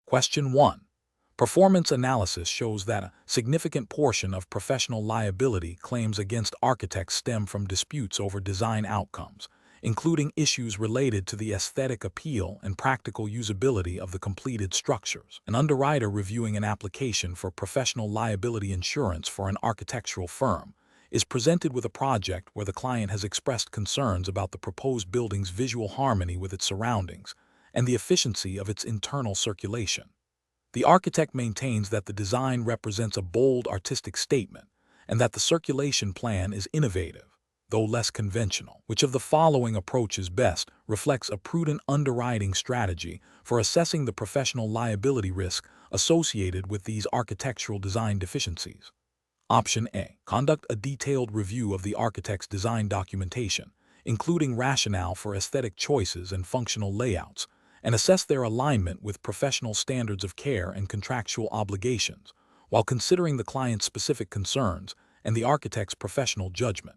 Question 1. Performance analysis shows that a significant portion of professional liability claims against architects stem from disputes over design outcomes, including issues related to the aesthetic appeal and practical usability of the completed structures. An underwriter reviewing an application for professional liability insurance for an architectural firm is presented with a project where the client has expressed concerns about the proposed building's visual harmony with its surroundings and the efficiency of its internal circulation. The architect maintains that the design represents a bold artistic statement and that the circulation plan is innovative, though less conventional. Which of the following approaches best reflects a prudent underwriting strategy for assessing the professional liability risk associated with these architectural design deficiencies? Option A. Conduct a detailed review of the architect's design documentation, including rationale for aesthetic choices and functional layouts, and assess their alignment with professional standards of care and contractual obligations, while considering the client's specific concerns and the architect's professional judgment.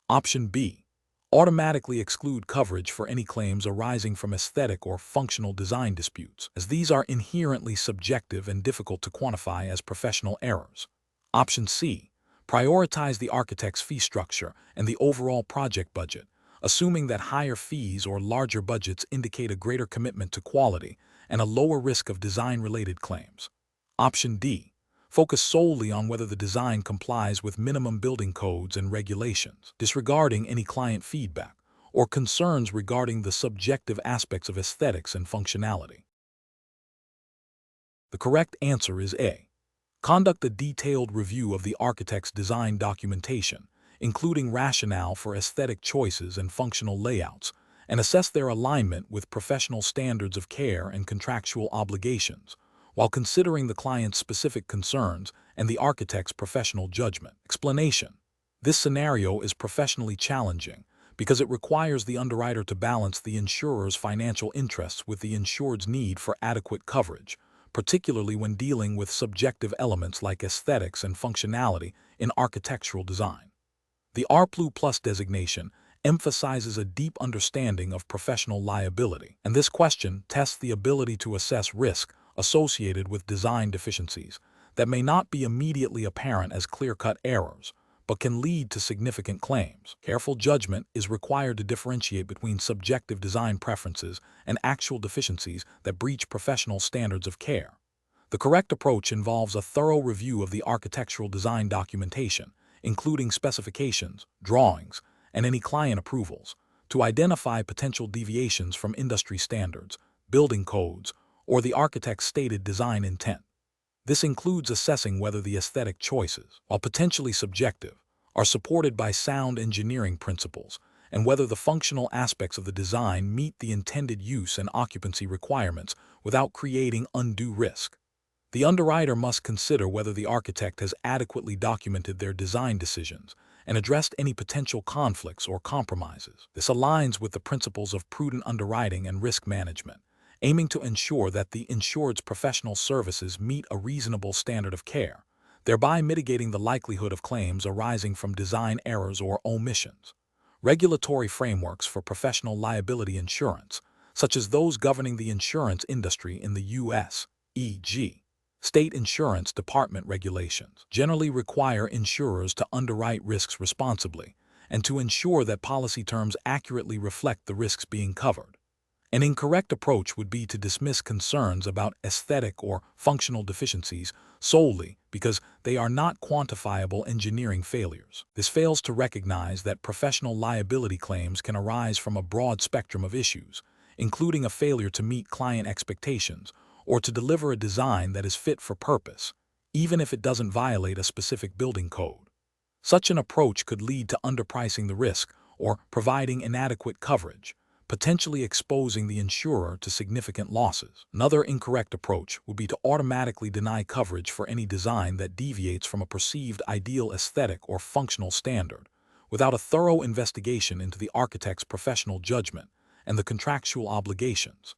Option B. Automatically exclude coverage for any claims arising from aesthetic or functional design disputes, as these are inherently subjective and difficult to quantify as professional errors. Option C. Prioritize the architect's fee structure and the overall project budget, assuming that higher fees or larger budgets indicate a greater commitment to quality and a lower risk of design-related claims. Option D. Focus solely on whether the design complies with minimum building codes and regulations, disregarding any client feedback or concerns regarding the subjective aspects of aesthetics and functionality. The correct answer is A. Conduct a detailed review of the architect's design documentation, including rationale for aesthetic choices and functional layouts, and assess their alignment with professional standards of care and contractual obligations, while considering the client's specific concerns and the architect's professional judgment. Explanation: this scenario is professionally challenging because it requires the underwriter to balance the insurer's financial interests with the insured's need for adequate coverage, particularly when dealing with subjective elements like aesthetics and functionality in architectural design. The RPLU Plus designation emphasizes a deep understanding of professional liability, and this question tests the ability to assess risk associated with design deficiencies that may not be immediately apparent as clear-cut errors, but can lead to significant claims. Careful judgment is required to differentiate between subjective design preferences and actual deficiencies that breach professional standards of care. The correct approach involves a thorough review of the architectural design documentation, including specifications, drawings, and any client approvals, to identify potential deviations from industry standards, building codes, or the architect's stated design intent. This includes assessing whether the aesthetic choices, while potentially subjective, are supported by sound engineering principles, and whether the functional aspects of the design meet the intended use and occupancy requirements without creating undue risk. The underwriter must consider whether the architect has adequately documented their design decisions and addressed any potential conflicts or compromises. This aligns with the principles of prudent underwriting and risk management, aiming to ensure that the insured's professional services meet a reasonable standard of care, thereby mitigating the likelihood of claims arising from design errors or omissions. Regulatory frameworks for professional liability insurance, such as those governing the insurance industry in the U.S., e.g., State Insurance Department regulations, generally require insurers to underwrite risks responsibly and to ensure that policy terms accurately reflect the risks being covered. An incorrect approach would be to dismiss concerns about aesthetic or functional deficiencies solely because they are not quantifiable engineering failures. This fails to recognize that professional liability claims can arise from a broad spectrum of issues, including a failure to meet client expectations or to deliver a design that is fit for purpose, even if it doesn't violate a specific building code. Such an approach could lead to underpricing the risk or providing inadequate coverage, potentially exposing the insurer to significant losses. Another incorrect approach would be to automatically deny coverage for any design that deviates from a perceived ideal aesthetic or functional standard, without a thorough investigation into the architect's professional judgment and the contractual obligations.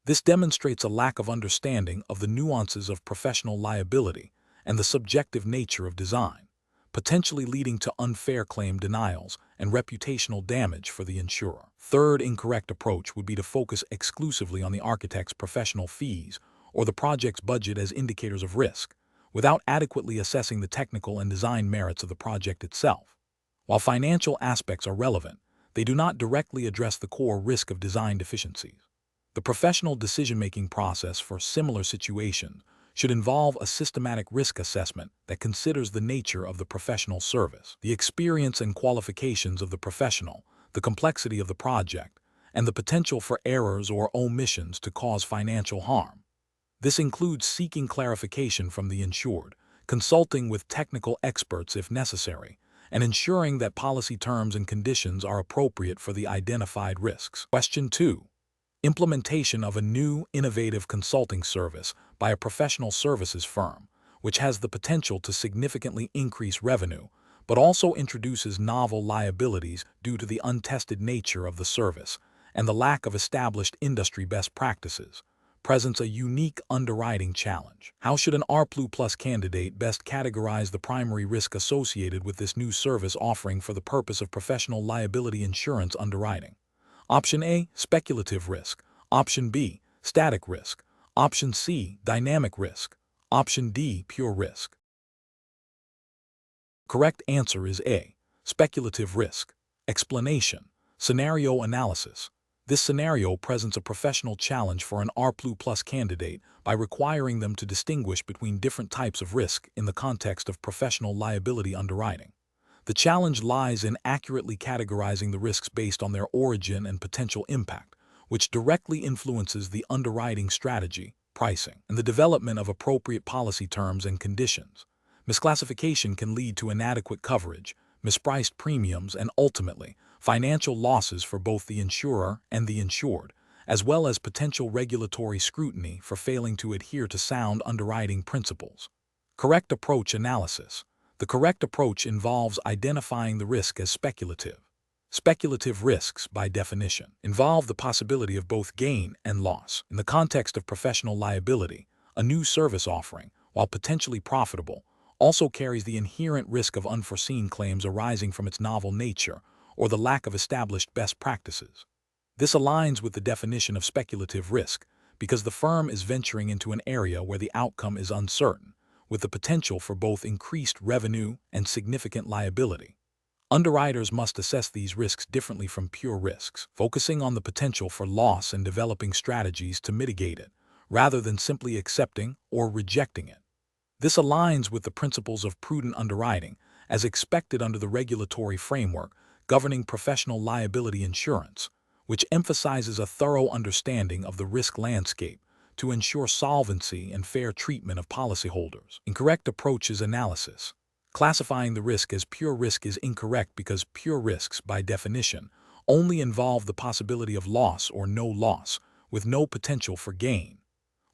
This demonstrates a lack of understanding of the nuances of professional liability and the subjective nature of design, potentially leading to unfair claim denials and reputational damage for the insurer. Third incorrect approach would be to focus exclusively on the architect's professional fees or the project's budget as indicators of risk, without adequately assessing the technical and design merits of the project itself. While financial aspects are relevant, they do not directly address the core risk of design deficiencies. The professional decision-making process for similar situations should involve a systematic risk assessment that considers the nature of the professional service, the experience and qualifications of the professional, the complexity of the project, and the potential for errors or omissions to cause financial harm. This includes seeking clarification from the insured, consulting with technical experts if necessary, and ensuring that policy terms and conditions are appropriate for the identified risks. Question 2. Implementation of a new, innovative consulting service by a professional services firm, which has the potential to significantly increase revenue, but also introduces novel liabilities due to the untested nature of the service and the lack of established industry best practices, presents a unique underwriting challenge. How should an RPLU Plus candidate best categorize the primary risk associated with this new service offering for the purpose of professional liability insurance underwriting? Option A, speculative risk. Option B, static risk. Option C, dynamic risk. Option D, pure risk. Correct answer is A, speculative risk. Explanation: scenario analysis. This scenario presents a professional challenge for an RPLU Plus candidate by requiring them to distinguish between different types of risk in the context of professional liability underwriting. The challenge lies in accurately categorizing the risks based on their origin and potential impact, which directly influences the underwriting strategy, pricing, and the development of appropriate policy terms and conditions. Misclassification can lead to inadequate coverage, mispriced premiums, and ultimately, financial losses for both the insurer and the insured, as well as potential regulatory scrutiny for failing to adhere to sound underwriting principles. Correct approach analysis. The correct approach involves identifying the risk as speculative. Speculative risks, by definition, involve the possibility of both gain and loss. In the context of professional liability, a new service offering, while potentially profitable, also carries the inherent risk of unforeseen claims arising from its novel nature or the lack of established best practices. This aligns with the definition of speculative risk because the firm is venturing into an area where the outcome is uncertain, with the potential for both increased revenue and significant liability. Underwriters must assess these risks differently from pure risks, focusing on the potential for loss and developing strategies to mitigate it, rather than simply accepting or rejecting it. This aligns with the principles of prudent underwriting, as expected under the regulatory framework governing professional liability insurance, which emphasizes a thorough understanding of the risk landscape to ensure solvency and fair treatment of policyholders. Incorrect approach is analysis. Classifying the risk as pure risk is incorrect because pure risks, by definition, only involve the possibility of loss or no loss, with no potential for gain.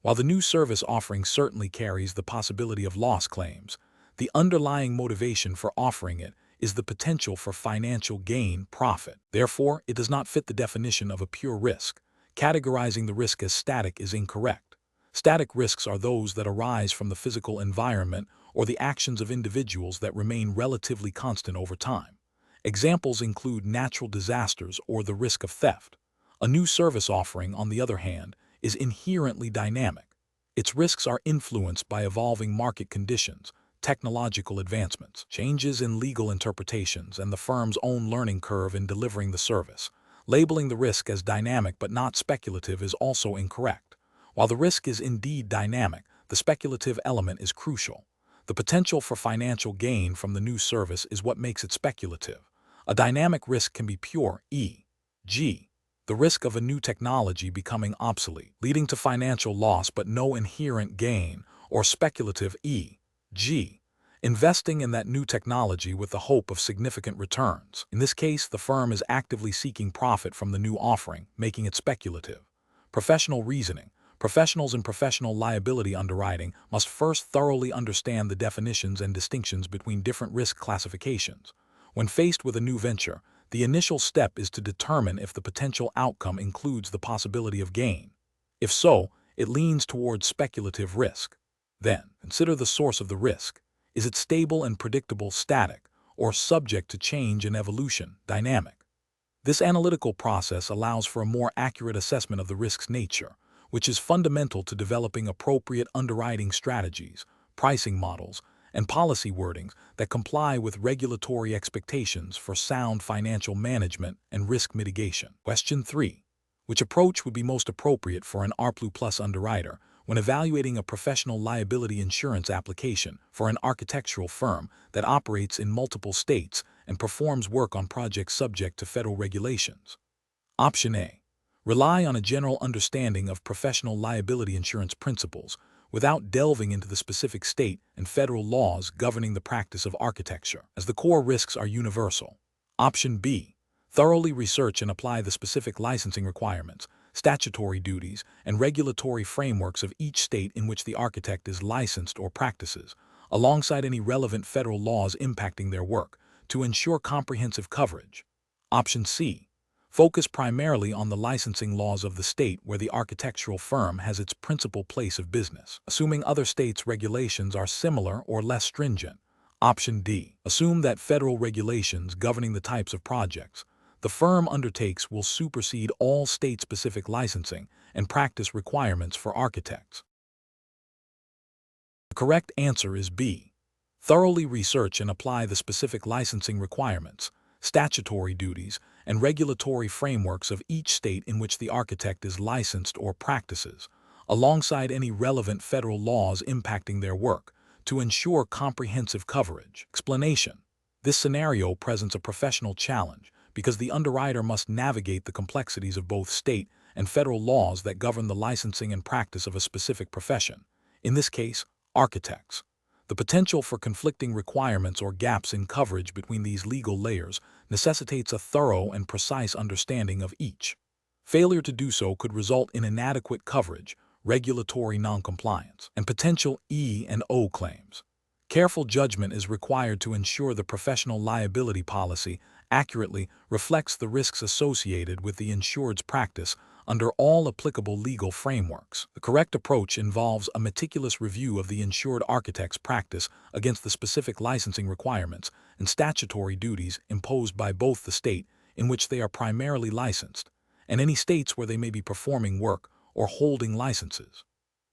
While the new service offering certainly carries the possibility of loss claims, the underlying motivation for offering it is the potential for financial gain, profit. Therefore, it does not fit the definition of a pure risk. Categorizing the risk as static is incorrect. Static risks are those that arise from the physical environment or the actions of individuals that remain relatively constant over time. Examples include natural disasters or the risk of theft. A new service offering, on the other hand, is inherently dynamic. Its risks are influenced by evolving market conditions, technological advancements, changes in legal interpretations, and the firm's own learning curve in delivering the service. Labeling the risk as dynamic but not speculative is also incorrect. While the risk is indeed dynamic, the speculative element is crucial. The potential for financial gain from the new service is what makes it speculative. A dynamic risk can be pure, e.g., the risk of a new technology becoming obsolete, leading to financial loss but no inherent gain, or speculative, e.g., investing in that new technology with the hope of significant returns. In this case, the firm is actively seeking profit from the new offering, making it speculative. Professional reasoning. Professionals in professional liability underwriting must first thoroughly understand the definitions and distinctions between different risk classifications. When faced with a new venture, the initial step is to determine if the potential outcome includes the possibility of gain. If so, it leans towards speculative risk. Then, consider the source of the risk. Is it stable and predictable, static, or subject to change and evolution, dynamic? This analytical process allows for a more accurate assessment of the risk's nature, which is fundamental to developing appropriate underwriting strategies, pricing models, and policy wordings that comply with regulatory expectations for sound financial management and risk mitigation. Question 3. Which approach would be most appropriate for an RPLU Plus underwriter when evaluating a professional liability insurance application for an architectural firm that operates in multiple states and performs work on projects subject to federal regulations? Option A. Rely on a general understanding of professional liability insurance principles without delving into the specific state and federal laws governing the practice of architecture, as the core risks are universal. Option B. Thoroughly research and apply the specific licensing requirements, statutory duties, and regulatory frameworks of each state in which the architect is licensed or practices, alongside any relevant federal laws impacting their work, to ensure comprehensive coverage. Option C. Focus primarily on the licensing laws of the state where the architectural firm has its principal place of business, assuming other states' regulations are similar or less stringent. Option D. Assume that federal regulations governing the types of projects the firm undertakes will supersede all state-specific licensing and practice requirements for architects. The correct answer is B. Thoroughly research and apply the specific licensing requirements, statutory duties, and regulatory frameworks of each state in which the architect is licensed or practices, alongside any relevant federal laws impacting their work, to ensure comprehensive coverage. Explanation. This scenario presents a professional challenge because the underwriter must navigate the complexities of both state and federal laws that govern the licensing and practice of a specific profession, in this case, architects. The potential for conflicting requirements or gaps in coverage between these legal layers necessitates a thorough and precise understanding of each. Failure to do so could result in inadequate coverage, regulatory noncompliance, and potential E and O claims. Careful judgment is required to ensure the professional liability policy accurately reflects the risks associated with the insured's practice under all applicable legal frameworks. The correct approach involves a meticulous review of the insured architect's practice against the specific licensing requirements and statutory duties imposed by both the state in which they are primarily licensed and any states where they may be performing work or holding licenses.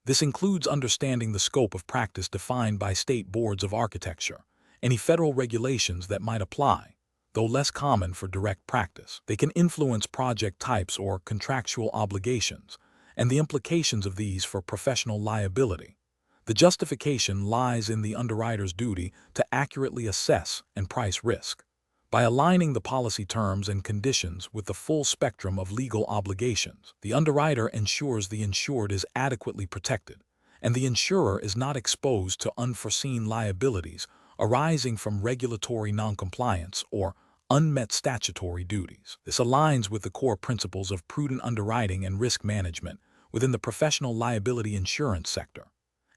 This includes understanding the scope of practice defined by state boards of architecture, any federal regulations that might apply, though less common for direct practice. They can influence project types or contractual obligations, and the implications of these for professional liability. The justification lies in the underwriter's duty to accurately assess and price risk. By aligning the policy terms and conditions with the full spectrum of legal obligations, the underwriter ensures the insured is adequately protected, and the insurer is not exposed to unforeseen liabilities arising from regulatory noncompliance or unmet statutory duties. This aligns with the core principles of prudent underwriting and risk management within the professional liability insurance sector.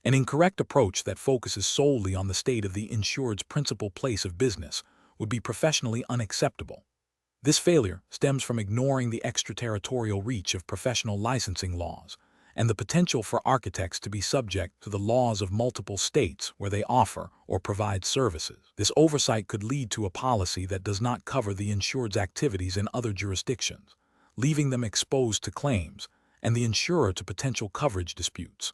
An incorrect approach that focuses solely on the state of the insured's principal place of business would be professionally unacceptable. This failure stems from ignoring the extraterritorial reach of professional licensing laws and the potential for architects to be subject to the laws of multiple states where they offer or provide services. This oversight could lead to a policy that does not cover the insured's activities in other jurisdictions, leaving them exposed to claims and the insurer to potential coverage disputes.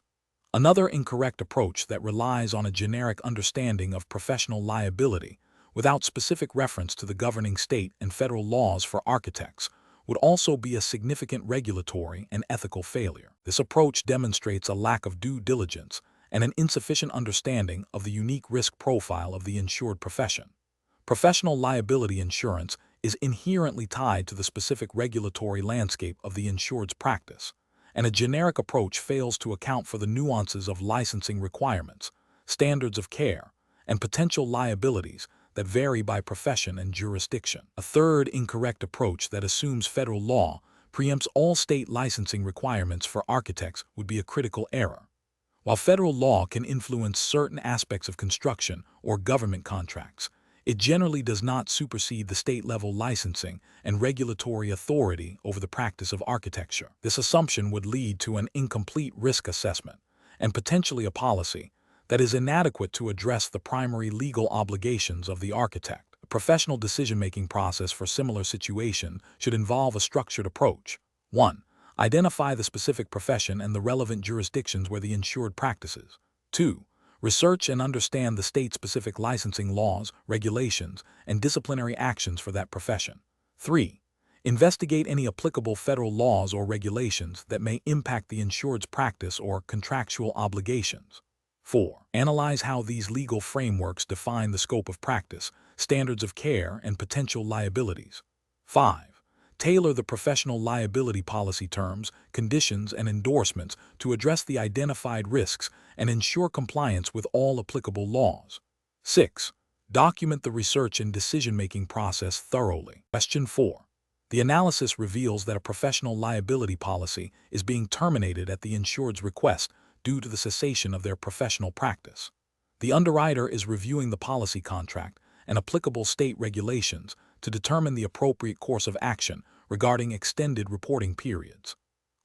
Another incorrect approach that relies on a generic understanding of professional liability without specific reference to the governing state and federal laws for architects would also be a significant regulatory and ethical failure. This approach demonstrates a lack of due diligence and an insufficient understanding of the unique risk profile of the insured profession. Professional liability insurance is inherently tied to the specific regulatory landscape of the insured's practice, and a generic approach fails to account for the nuances of licensing requirements, standards of care, and potential liabilities that vary by profession and jurisdiction. A third incorrect approach that assumes federal law preempts all state licensing requirements for architects would be a critical error. While federal law can influence certain aspects of construction or government contracts, it generally does not supersede the state-level licensing and regulatory authority over the practice of architecture. This assumption would lead to an incomplete risk assessment and potentially a policy that is inadequate to address the primary legal obligations of the architect. A professional decision-making process for similar situations should involve a structured approach. 1. Identify the specific profession and the relevant jurisdictions where the insured practices. 2. Research and understand the state-specific licensing laws, regulations, and disciplinary actions for that profession. 3. Investigate any applicable federal laws or regulations that may impact the insured's practice or contractual obligations. 4. Analyze how these legal frameworks define the scope of practice, standards of care, and potential liabilities. 5. Tailor the professional liability policy terms, conditions, and endorsements to address the identified risks and ensure compliance with all applicable laws. 6. Document the research and decision-making process thoroughly. Question 4. The analysis reveals that a professional liability policy is being terminated at the insured's request due to the cessation of their professional practice. The underwriter is reviewing the policy contract and applicable state regulations to determine the appropriate course of action regarding extended reporting periods.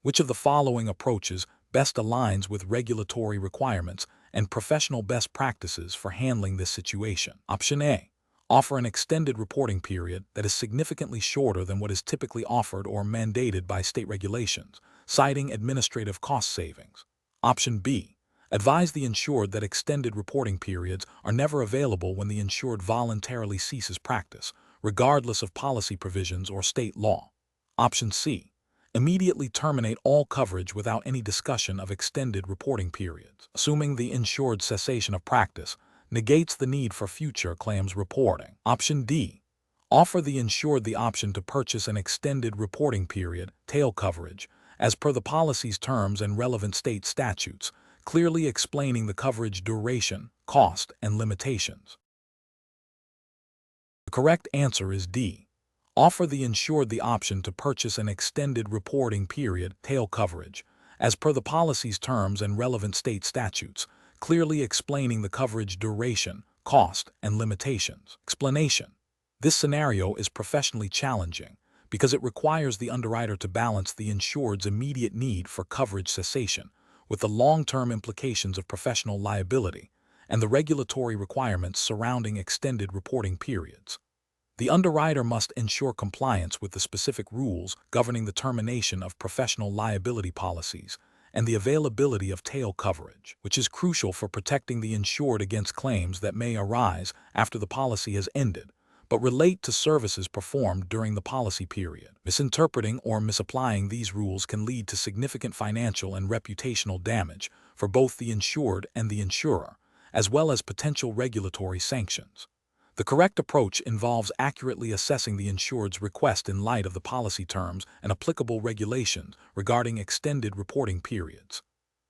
Which of the following approaches best aligns with regulatory requirements and professional best practices for handling this situation? Option A. Offer an extended reporting period that is significantly shorter than what is typically offered or mandated by state regulations, citing administrative cost savings. Option B. Advise the insured that extended reporting periods are never available when the insured voluntarily ceases practice, regardless of policy provisions or state law. Option C. Immediately terminate all coverage without any discussion of extended reporting periods, assuming the insured cessation of practice negates the need for future claims reporting. Option D. Offer the insured the option to purchase an extended reporting period, tail coverage, as per the policy's terms and relevant state statutes, clearly explaining the coverage duration, cost, and limitations. The correct answer is D. Offer the insured the option to purchase an extended reporting period, tail coverage, as per the policy's terms and relevant state statutes, clearly explaining the coverage duration, cost, and limitations. Explanation. This scenario is professionally challenging because it requires the underwriter to balance the insured's immediate need for coverage cessation with the long-term implications of professional liability and the regulatory requirements surrounding extended reporting periods. The underwriter must ensure compliance with the specific rules governing the termination of professional liability policies and the availability of tail coverage, which is crucial for protecting the insured against claims that may arise after the policy has ended, but relate to services performed during the policy period. Misinterpreting or misapplying these rules can lead to significant financial and reputational damage for both the insured and the insurer, as well as potential regulatory sanctions. The correct approach involves accurately assessing the insured's request in light of the policy terms and applicable regulations regarding extended reporting periods.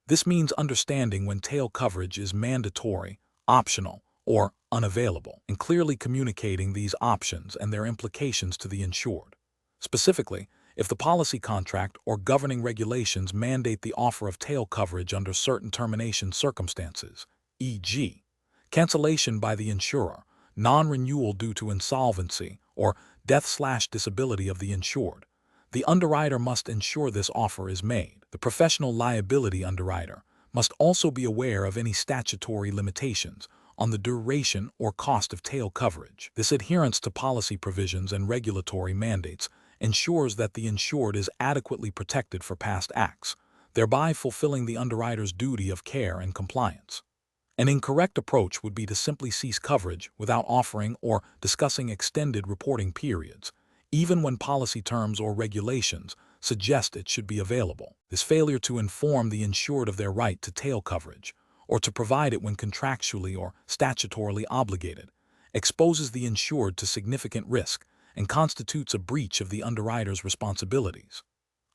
This means understanding when tail coverage is mandatory, optional, or unavailable, and clearly communicating these options and their implications to the insured. Specifically, if the policy contract or governing regulations mandate the offer of tail coverage under certain termination circumstances, e.g., cancellation by the insurer, non-renewal due to insolvency, or death/disability of the insured, the underwriter must ensure this offer is made. The professional liability underwriter must also be aware of any statutory limitations on the duration or cost of tail coverage. This adherence to policy provisions and regulatory mandates ensures that the insured is adequately protected for past acts, thereby fulfilling the underwriter's duty of care and compliance. An incorrect approach would be to simply cease coverage without offering or discussing extended reporting periods, even when policy terms or regulations suggest it should be available. This failure to inform the insured of their right to tail coverage, or to provide it when contractually or statutorily obligated, exposes the insured to significant risk and constitutes a breach of the underwriter's responsibilities.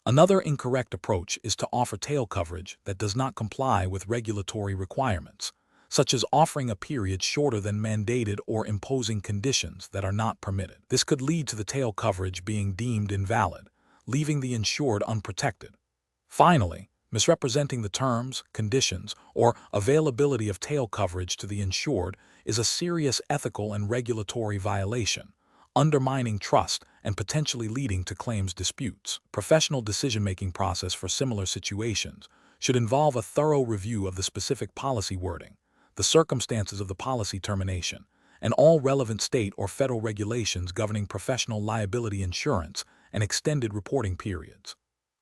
Another incorrect approach is to offer tail coverage that does not comply with regulatory requirements, such as offering a period shorter than mandated or imposing conditions that are not permitted. This could lead to the tail coverage being deemed invalid, leaving the insured unprotected. Finally, misrepresenting the terms, conditions, or availability of tail coverage to the insured is a serious ethical and regulatory violation, undermining trust and potentially leading to claims disputes. Professional decision-making process for similar situations should involve a thorough review of the specific policy wording, the circumstances of the policy termination, and all relevant state or federal regulations governing professional liability insurance and extended reporting periods.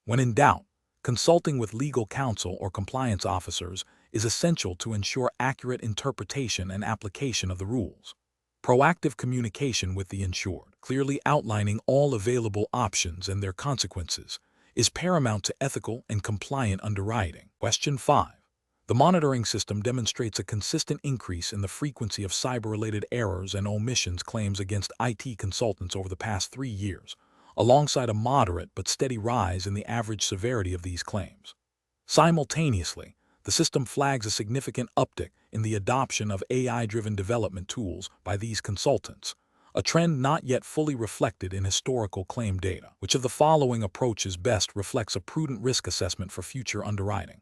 When in doubt, consulting with legal counsel or compliance officers is essential to ensure accurate interpretation and application of the rules. Proactive communication with the insured, clearly outlining all available options and their consequences, is paramount to ethical and compliant underwriting. Question 5. The monitoring system demonstrates a consistent increase in the frequency of cyber-related errors and omissions claims against IT consultants over the past 3 years, alongside a moderate but steady rise in the average severity of these claims. Simultaneously, the system flags a significant uptick in the adoption of AI-driven development tools by these consultants, a trend not yet fully reflected in historical claim data. Which of the following approaches best reflects a prudent risk assessment for future underwriting?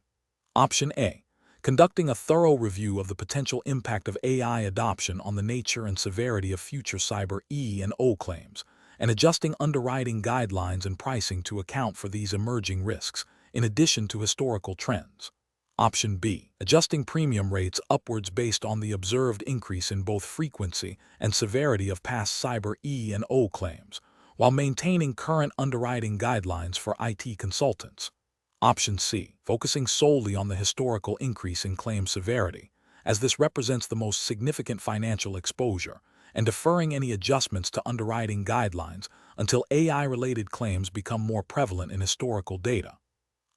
Option A. Conducting a thorough review of the potential impact of AI adoption on the nature and severity of future cyber E&O claims, and adjusting underwriting guidelines and pricing to account for these emerging risks, in addition to historical trends. Option B. Adjusting premium rates upwards based on the observed increase in both frequency and severity of past cyber E&O claims, while maintaining current underwriting guidelines for IT consultants. Option C. Focusing solely on the historical increase in claim severity, as this represents the most significant financial exposure, and deferring any adjustments to underwriting guidelines until AI-related claims become more prevalent in historical data.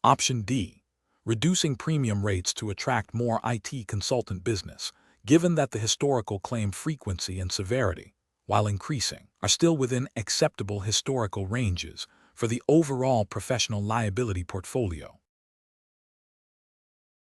Option D. Reducing premium rates to attract more IT consultant business, given that the historical claim frequency and severity, while increasing, are still within acceptable historical ranges for the overall professional liability portfolio.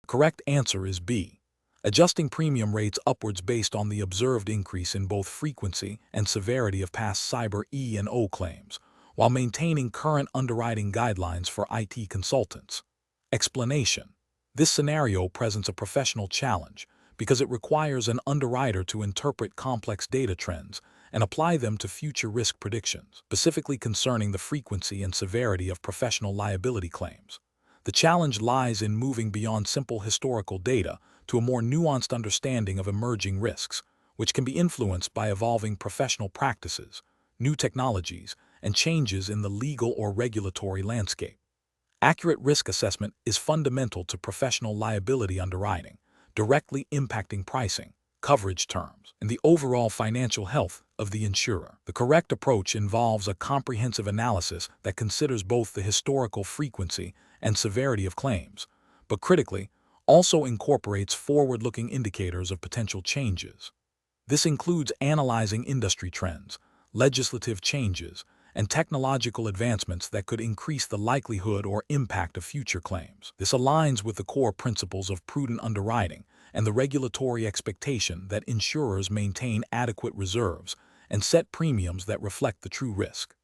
The correct answer is B. Adjusting premium rates upwards based on the observed increase in both frequency and severity of past cyber E&O claims, while maintaining current underwriting guidelines for IT consultants. Explanation. This scenario presents a professional challenge because it requires an underwriter to interpret complex data trends and apply them to future risk predictions, specifically concerning the frequency and severity of professional liability claims. The challenge lies in moving beyond simple historical data to a more nuanced understanding of emerging risks, which can be influenced by evolving professional practices, new technologies, and changes in the legal or regulatory landscape. Accurate risk assessment is fundamental to professional liability underwriting, directly impacting pricing, coverage terms, and the overall financial health of the insurer. The correct approach involves a comprehensive analysis that considers both the historical frequency and severity of claims, but critically, also incorporates forward-looking indicators of potential changes. This includes analyzing industry trends, legislative changes, and technological advancements that could increase the likelihood or impact of future claims. This aligns with the core principles of prudent underwriting and the regulatory expectation that insurers maintain adequate reserves and set premiums that reflect the true risk.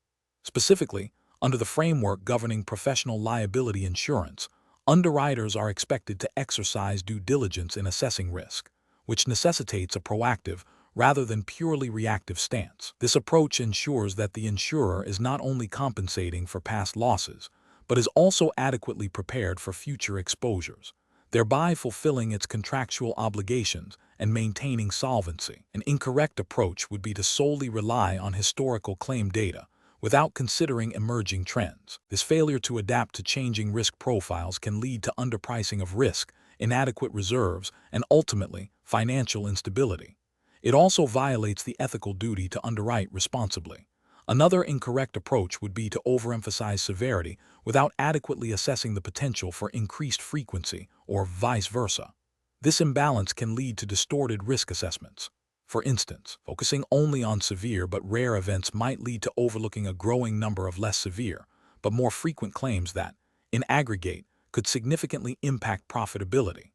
Specifically, under the framework governing professional liability insurance, underwriters are expected to exercise due diligence in assessing risk, which necessitates a proactive, rather than purely reactive stance. This approach ensures that the insurer is not only compensating for past losses, but is also adequately prepared for future exposures, thereby fulfilling its contractual obligations and maintaining solvency. An incorrect approach would be to solely rely on historical claim data without considering emerging trends. This failure to adapt to changing risk profiles can lead to underpricing of risk, inadequate reserves, and ultimately, financial instability. It also violates the ethical duty to underwrite responsibly. Another incorrect approach would be to overemphasize severity without adequately assessing the potential for increased frequency or vice versa. This imbalance can lead to distorted risk assessments. For instance, focusing only on severe but rare events might lead to overlooking a growing number of less severe, but more frequent claims that, in aggregate, could significantly impact profitability.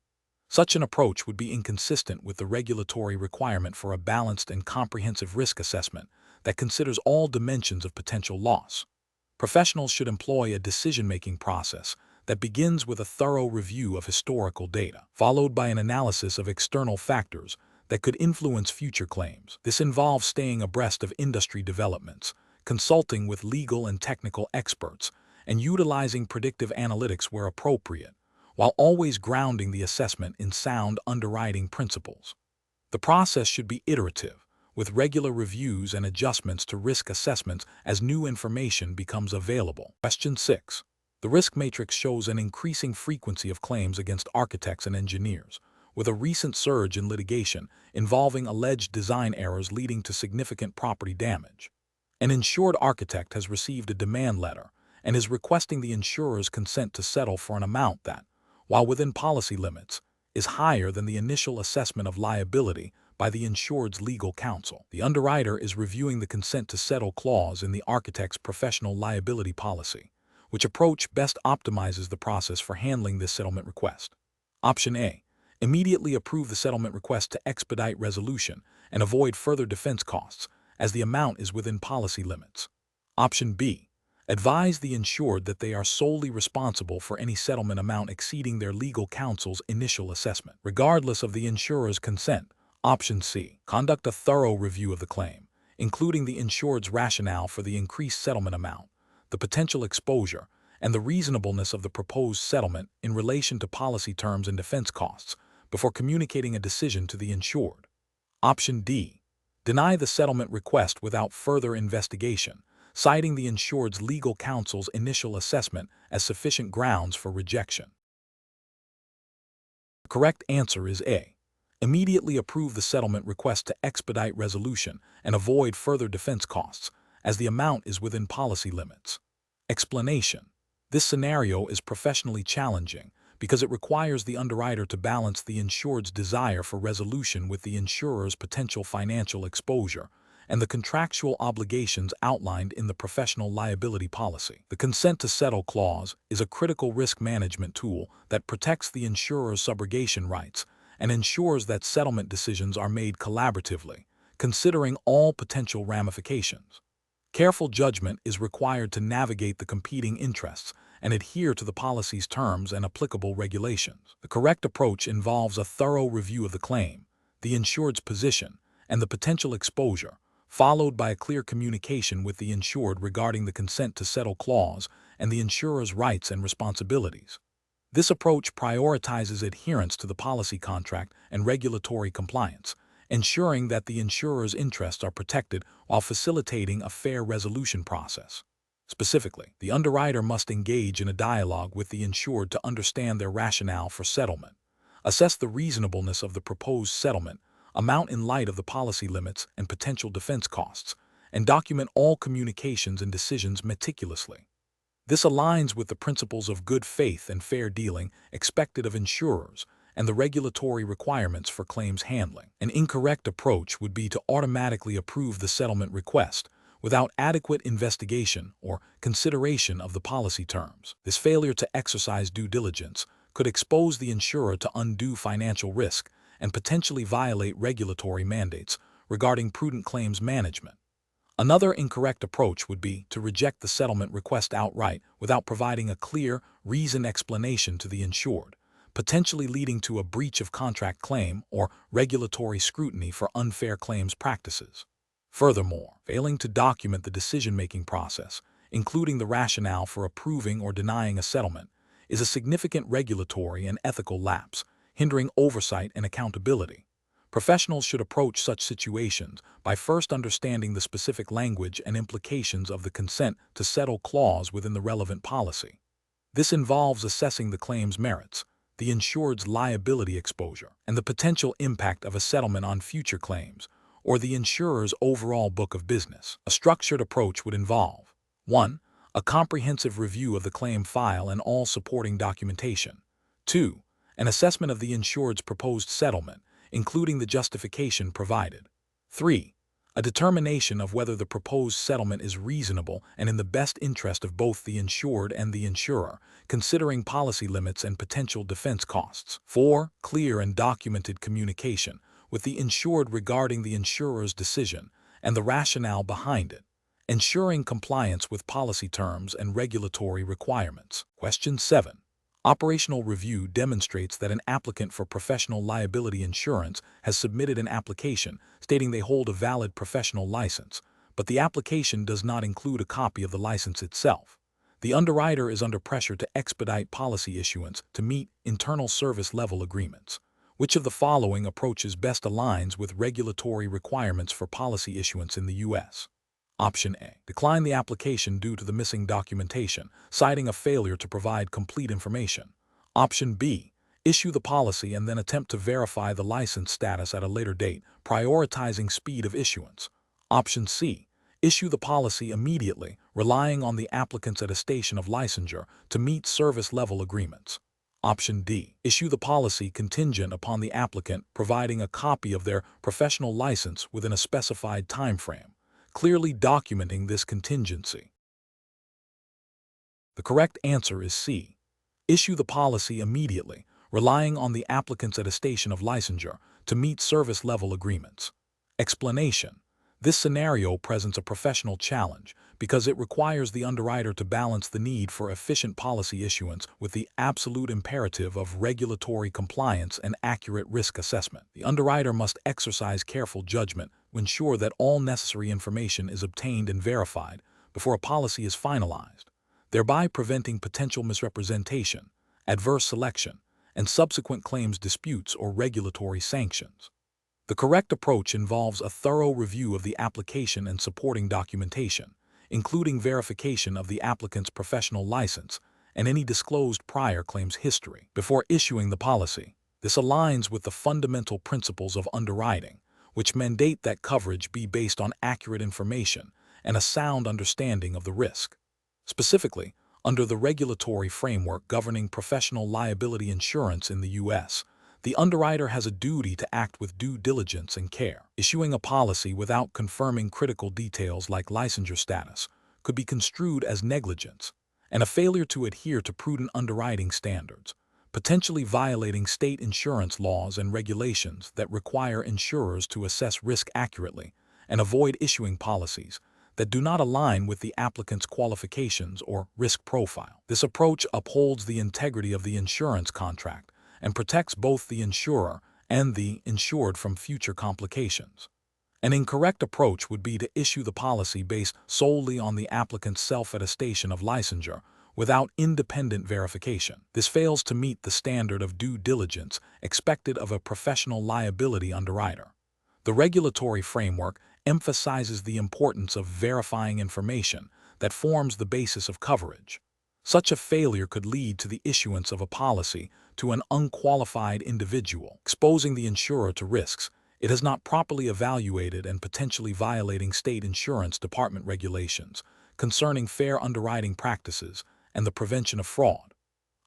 Such an approach would be inconsistent with the regulatory requirement for a balanced and comprehensive risk assessment that considers all dimensions of potential loss. Professionals should employ a decision-making process that begins with a thorough review of historical data, followed by an analysis of external factors that could influence future claims. This involves staying abreast of industry developments, consulting with legal and technical experts, and utilizing predictive analytics where appropriate, while always grounding the assessment in sound underwriting principles. The process should be iterative, with regular reviews and adjustments to risk assessments as new information becomes available. Question 6. The risk matrix shows an increasing frequency of claims against architects and engineers, with a recent surge in litigation involving alleged design errors leading to significant property damage. An insured architect has received a demand letter and is requesting the insurer's consent to settle for an amount that, while within policy limits, is higher than the initial assessment of liability by the insured's legal counsel. The underwriter is reviewing the consent to settle clause in the architect's professional liability policy, which approach best optimizes the process for handling this settlement request. Option A. Immediately approve the settlement request to expedite resolution and avoid further defense costs, as the amount is within policy limits. Option B. Advise the insured that they are solely responsible for any settlement amount exceeding their legal counsel's initial assessment, regardless of the insurer's consent. Option C. Conduct a thorough review of the claim, including the insured's rationale for the increased settlement amount, the potential exposure, and the reasonableness of the proposed settlement in relation to policy terms and defense costs, before communicating a decision to the insured. Option D. Deny the settlement request without further investigation, citing the insured's legal counsel's initial assessment as sufficient grounds for rejection. The correct answer is A. Immediately approve the settlement request to expedite resolution and avoid further defense costs, as the amount is within policy limits. Explanation. This scenario is professionally challenging because it requires the underwriter to balance the insured's desire for resolution with the insurer's potential financial exposure and the contractual obligations outlined in the professional liability policy. The consent to settle clause is a critical risk management tool that protects the insurer's subrogation rights and ensures that settlement decisions are made collaboratively, considering all potential ramifications. Careful judgment is required to navigate the competing interests and adhere to the policy's terms and applicable regulations. The correct approach involves a thorough review of the claim, the insured's position, and the potential exposure, followed by a clear communication with the insured regarding the consent to settle clause and the insurer's rights and responsibilities. This approach prioritizes adherence to the policy contract and regulatory compliance, ensuring that the insurer's interests are protected while facilitating a fair resolution process. Specifically, the underwriter must engage in a dialogue with the insured to understand their rationale for settlement, assess the reasonableness of the proposed settlement amount in light of the policy limits and potential defense costs, and document all communications and decisions meticulously. This aligns with the principles of good faith and fair dealing expected of insurers and the regulatory requirements for claims handling. An incorrect approach would be to automatically approve the settlement request without adequate investigation or consideration of the policy terms. This failure to exercise due diligence could expose the insurer to undue financial risk and potentially violate regulatory mandates regarding prudent claims management. Another incorrect approach would be to reject the settlement request outright without providing a clear, reasoned explanation to the insured, potentially leading to a breach of contract claim or regulatory scrutiny for unfair claims practices. Furthermore, failing to document the decision-making process, including the rationale for approving or denying a settlement, is a significant regulatory and ethical lapse, hindering oversight and accountability. Professionals should approach such situations by first understanding the specific language and implications of the consent to settle clause within the relevant policy. This involves assessing the claim's merits, the insured's liability exposure, and the potential impact of a settlement on future claims, or the insurer's overall book of business. A structured approach would involve 1. A comprehensive review of the claim file and all supporting documentation. 2. An assessment of the insured's proposed settlement, including the justification provided. 3. A determination of whether the proposed settlement is reasonable and in the best interest of both the insured and the insurer, considering policy limits and potential defense costs. 4. Clear and documented communication with the insured regarding the insurer's decision and the rationale behind it, ensuring compliance with policy terms and regulatory requirements. Question 7. Operational review demonstrates that an applicant for professional liability insurance has submitted an application stating they hold a valid professional license, but the application does not include a copy of the license itself. The underwriter is under pressure to expedite policy issuance to meet internal service level agreements. Which of the following approaches best aligns with regulatory requirements for policy issuance in the U.S.? Option A. Decline the application due to the missing documentation, citing a failure to provide complete information. Option B. Issue the policy and then attempt to verify the license status at a later date, prioritizing speed of issuance. Option C. Issue the policy immediately, relying on the applicant's attestation of licensure to meet service-level agreements. Option D. Issue the policy contingent upon the applicant providing a copy of their professional license within a specified time frame, clearly documenting this contingency. The correct answer is C. Issue the policy immediately, relying on the applicant's attestation of licensure to meet service-level agreements. Explanation. This scenario presents a professional challenge because it requires the underwriter to balance the need for efficient policy issuance with the absolute imperative of regulatory compliance and accurate risk assessment. The underwriter must exercise careful judgment to ensure that all necessary information is obtained and verified before a policy is finalized, thereby preventing potential misrepresentation, adverse selection, and subsequent claims disputes or regulatory sanctions. The correct approach involves a thorough review of the application and supporting documentation, including verification of the applicant's professional license and any disclosed prior claims history, before issuing the policy. This aligns with the fundamental principles of underwriting, which mandate that coverage be based on accurate information and a sound understanding of the risk. Specifically, under the regulatory framework governing professional liability insurance in the U.S., the underwriter has a duty to act with due diligence and care. Issuing a policy without confirming critical details like licensure status could be construed as negligence and a failure to adhere to prudent underwriting standards, potentially violating state insurance laws and regulations that require insurers to assess risk accurately and avoid issuing policies that do not align with the applicant's qualifications or risk profile. This approach upholds the integrity of the insurance contract and protects both the insurer and the insured from future complications. An incorrect approach would be to issue the policy based solely on the applicant's self-attestation of licensure without independent verification. This fails to meet the standard of due diligence expected of a professional liability underwriter. The regulatory framework emphasizes the importance of verifying information that forms the basis of coverage. Such a failure could lead to the issuance of a policy to an unqualified individual, exposing the insurer to risks it has not properly evaluated and potentially violating state insurance department regulations concerning fair underwriting practices and the prevention of fraud.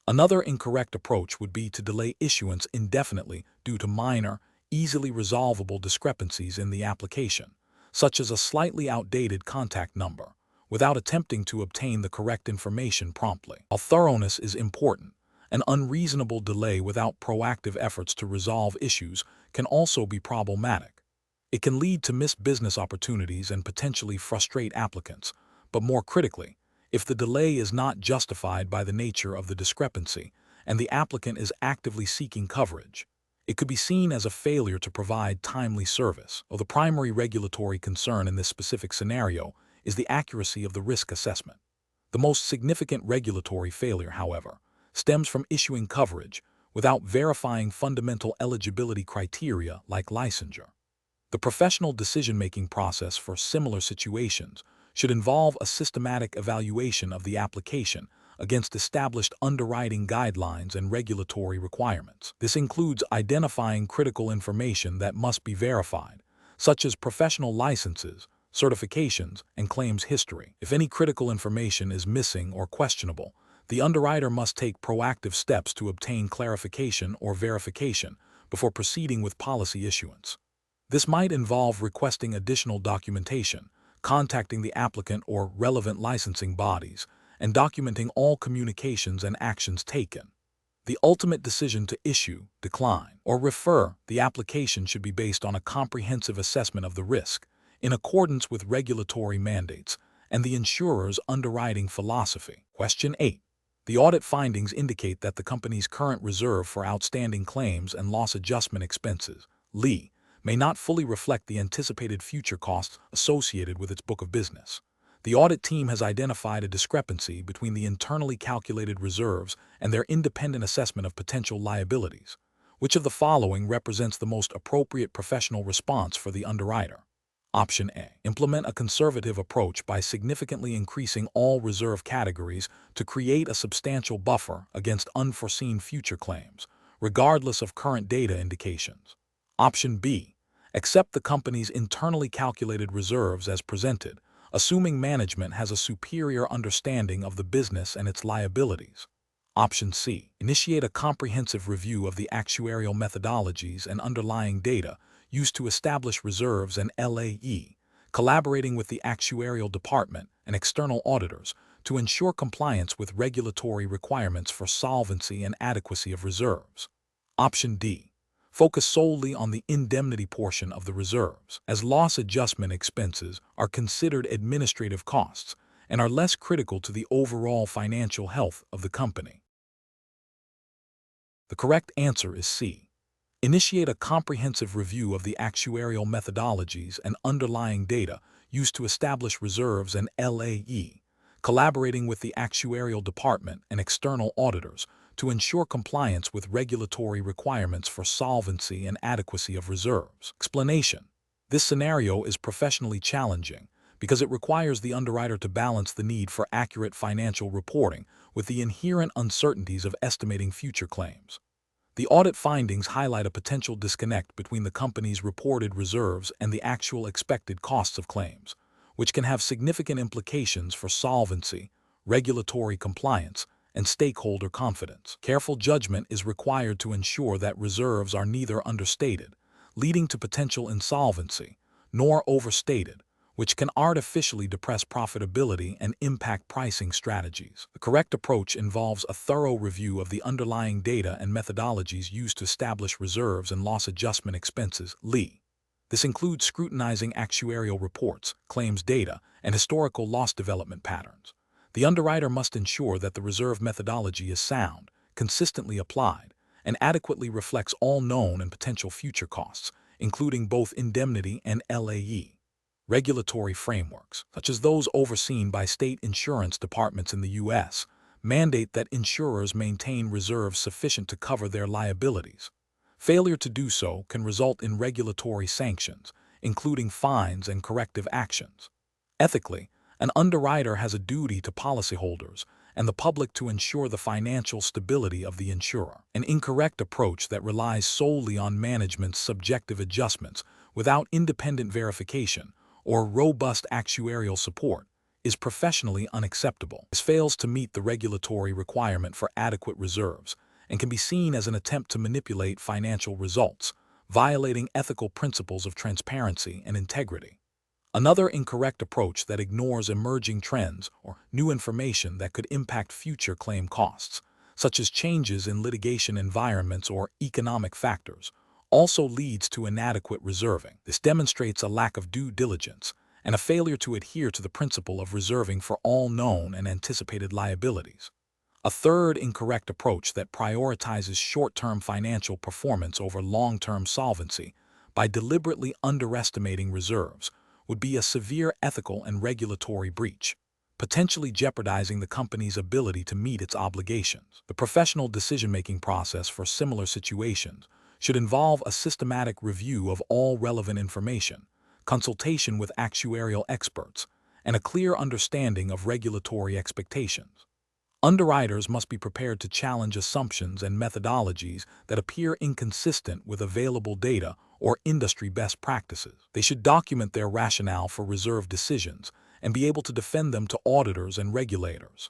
Another incorrect approach would be to delay issuance indefinitely due to minor, easily resolvable discrepancies in the application, such as a slightly outdated contact number, without attempting to obtain the correct information promptly. While thoroughness is important, an unreasonable delay without proactive efforts to resolve issues can also be problematic. It can lead to missed business opportunities and potentially frustrate applicants, but more critically, if the delay is not justified by the nature of the discrepancy and the applicant is actively seeking coverage, it could be seen as a failure to provide timely service. Though the primary regulatory concern in this specific scenario is the accuracy of the risk assessment. The most significant regulatory failure, however, stems from issuing coverage without verifying fundamental eligibility criteria like licensure. The professional decision-making process for similar situations should involve a systematic evaluation of the application against established underwriting guidelines and regulatory requirements. This includes identifying critical information that must be verified, such as professional licenses, certifications, and claims history. If any critical information is missing or questionable, the underwriter must take proactive steps to obtain clarification or verification before proceeding with policy issuance. This might involve requesting additional documentation, contacting the applicant or relevant licensing bodies, and documenting all communications and actions taken. The ultimate decision to issue, decline, or refer the application should be based on a comprehensive assessment of the risk, in accordance with regulatory mandates and the insurer's underwriting philosophy. Question 8. The audit findings indicate that the company's current reserve for outstanding claims and loss adjustment expenses, LE, may not fully reflect the anticipated future costs associated with its book of business. The audit team has identified a discrepancy between the internally calculated reserves and their independent assessment of potential liabilities. Which of the following represents the most appropriate professional response for the underwriter? Option A. Implement a conservative approach by significantly increasing all reserve categories to create a substantial buffer against unforeseen future claims, regardless of current data indications. Option B. Accept the company's internally calculated reserves as presented, assuming management has a superior understanding of the business and its liabilities. Option C. Initiate a comprehensive review of the actuarial methodologies and underlying data used to establish reserves and LAE, collaborating with the actuarial department and external auditors to ensure compliance with regulatory requirements for solvency and adequacy of reserves. Option D. Focus solely on the indemnity portion of the reserves, as loss adjustment expenses are considered administrative costs and are less critical to the overall financial health of the company. The correct answer is C. Initiate a comprehensive review of the actuarial methodologies and underlying data used to establish reserves and LAE, collaborating with the actuarial department and external auditors to ensure compliance with regulatory requirements for solvency and adequacy of reserves. Explanation: this scenario is professionally challenging because it requires the underwriter to balance the need for accurate financial reporting with the inherent uncertainties of estimating future claims. The audit findings highlight a potential disconnect between the company's reported reserves and the actual expected costs of claims, which can have significant implications for solvency, regulatory compliance, and stakeholder confidence. Careful judgment is required to ensure that reserves are neither understated, leading to potential insolvency, nor overstated, which can artificially depress profitability and impact pricing strategies. The correct approach involves a thorough review of the underlying data and methodologies used to establish reserves and loss adjustment expenses, LAE. This includes scrutinizing actuarial reports, claims data, and historical loss development patterns. The underwriter must ensure that the reserve methodology is sound, consistently applied, and adequately reflects all known and potential future costs, including both indemnity and LAE. Regulatory frameworks, such as those overseen by state insurance departments in the U.S., mandate that insurers maintain reserves sufficient to cover their liabilities. Failure to do so can result in regulatory sanctions, including fines and corrective actions. Ethically, an underwriter has a duty to policyholders and the public to ensure the financial stability of the insurer. An incorrect approach that relies solely on management's subjective adjustments without independent verification or robust actuarial support is professionally unacceptable. This fails to meet the regulatory requirement for adequate reserves and can be seen as an attempt to manipulate financial results, violating ethical principles of transparency and integrity. Another incorrect approach that ignores emerging trends or new information that could impact future claim costs, such as changes in litigation environments or economic factors, also leads to inadequate reserving. This demonstrates a lack of due diligence and a failure to adhere to the principle of reserving for all known and anticipated liabilities. A third incorrect approach that prioritizes short-term financial performance over long-term solvency by deliberately underestimating reserves would be a severe ethical and regulatory breach, potentially jeopardizing the company's ability to meet its obligations. The professional decision-making process for similar situations should involve a systematic review of all relevant information, consultation with actuarial experts, and a clear understanding of regulatory expectations. Underwriters must be prepared to challenge assumptions and methodologies that appear inconsistent with available data or industry best practices. They should document their rationale for reserve decisions and be able to defend them to auditors and regulators.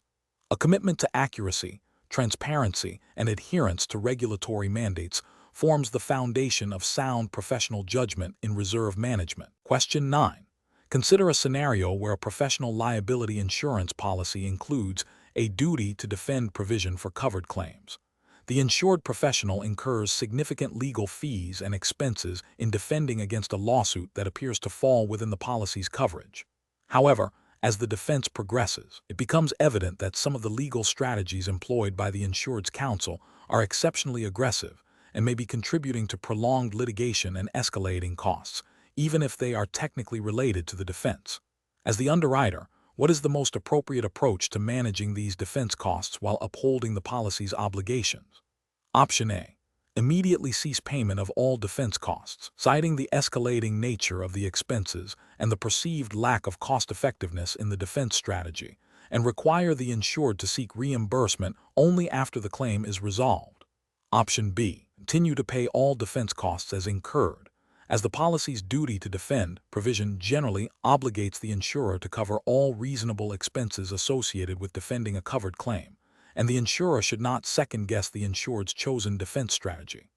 A commitment to accuracy, transparency, and adherence to regulatory mandates forms the foundation of sound professional judgment in reserve management. Question 9. Consider a scenario where a professional liability insurance policy includes a duty to defend provision for covered claims. The insured professional incurs significant legal fees and expenses in defending against a lawsuit that appears to fall within the policy's coverage. However, as the defense progresses, it becomes evident that some of the legal strategies employed by the insured's counsel are exceptionally aggressive and may be contributing to prolonged litigation and escalating costs, even if they are technically related to the defense. As the underwriter, what is the most appropriate approach to managing these defense costs while upholding the policy's obligations? Option A. Immediately cease payment of all defense costs, citing the escalating nature of the expenses and the perceived lack of cost-effectiveness in the defense strategy, and require the insured to seek reimbursement only after the claim is resolved. Option B. Continue to pay all defense costs as incurred, as the policy's duty to defend provision generally obligates the insurer to cover all reasonable expenses associated with defending a covered claim, and the insurer should not second-guess the insured's chosen defense strategy.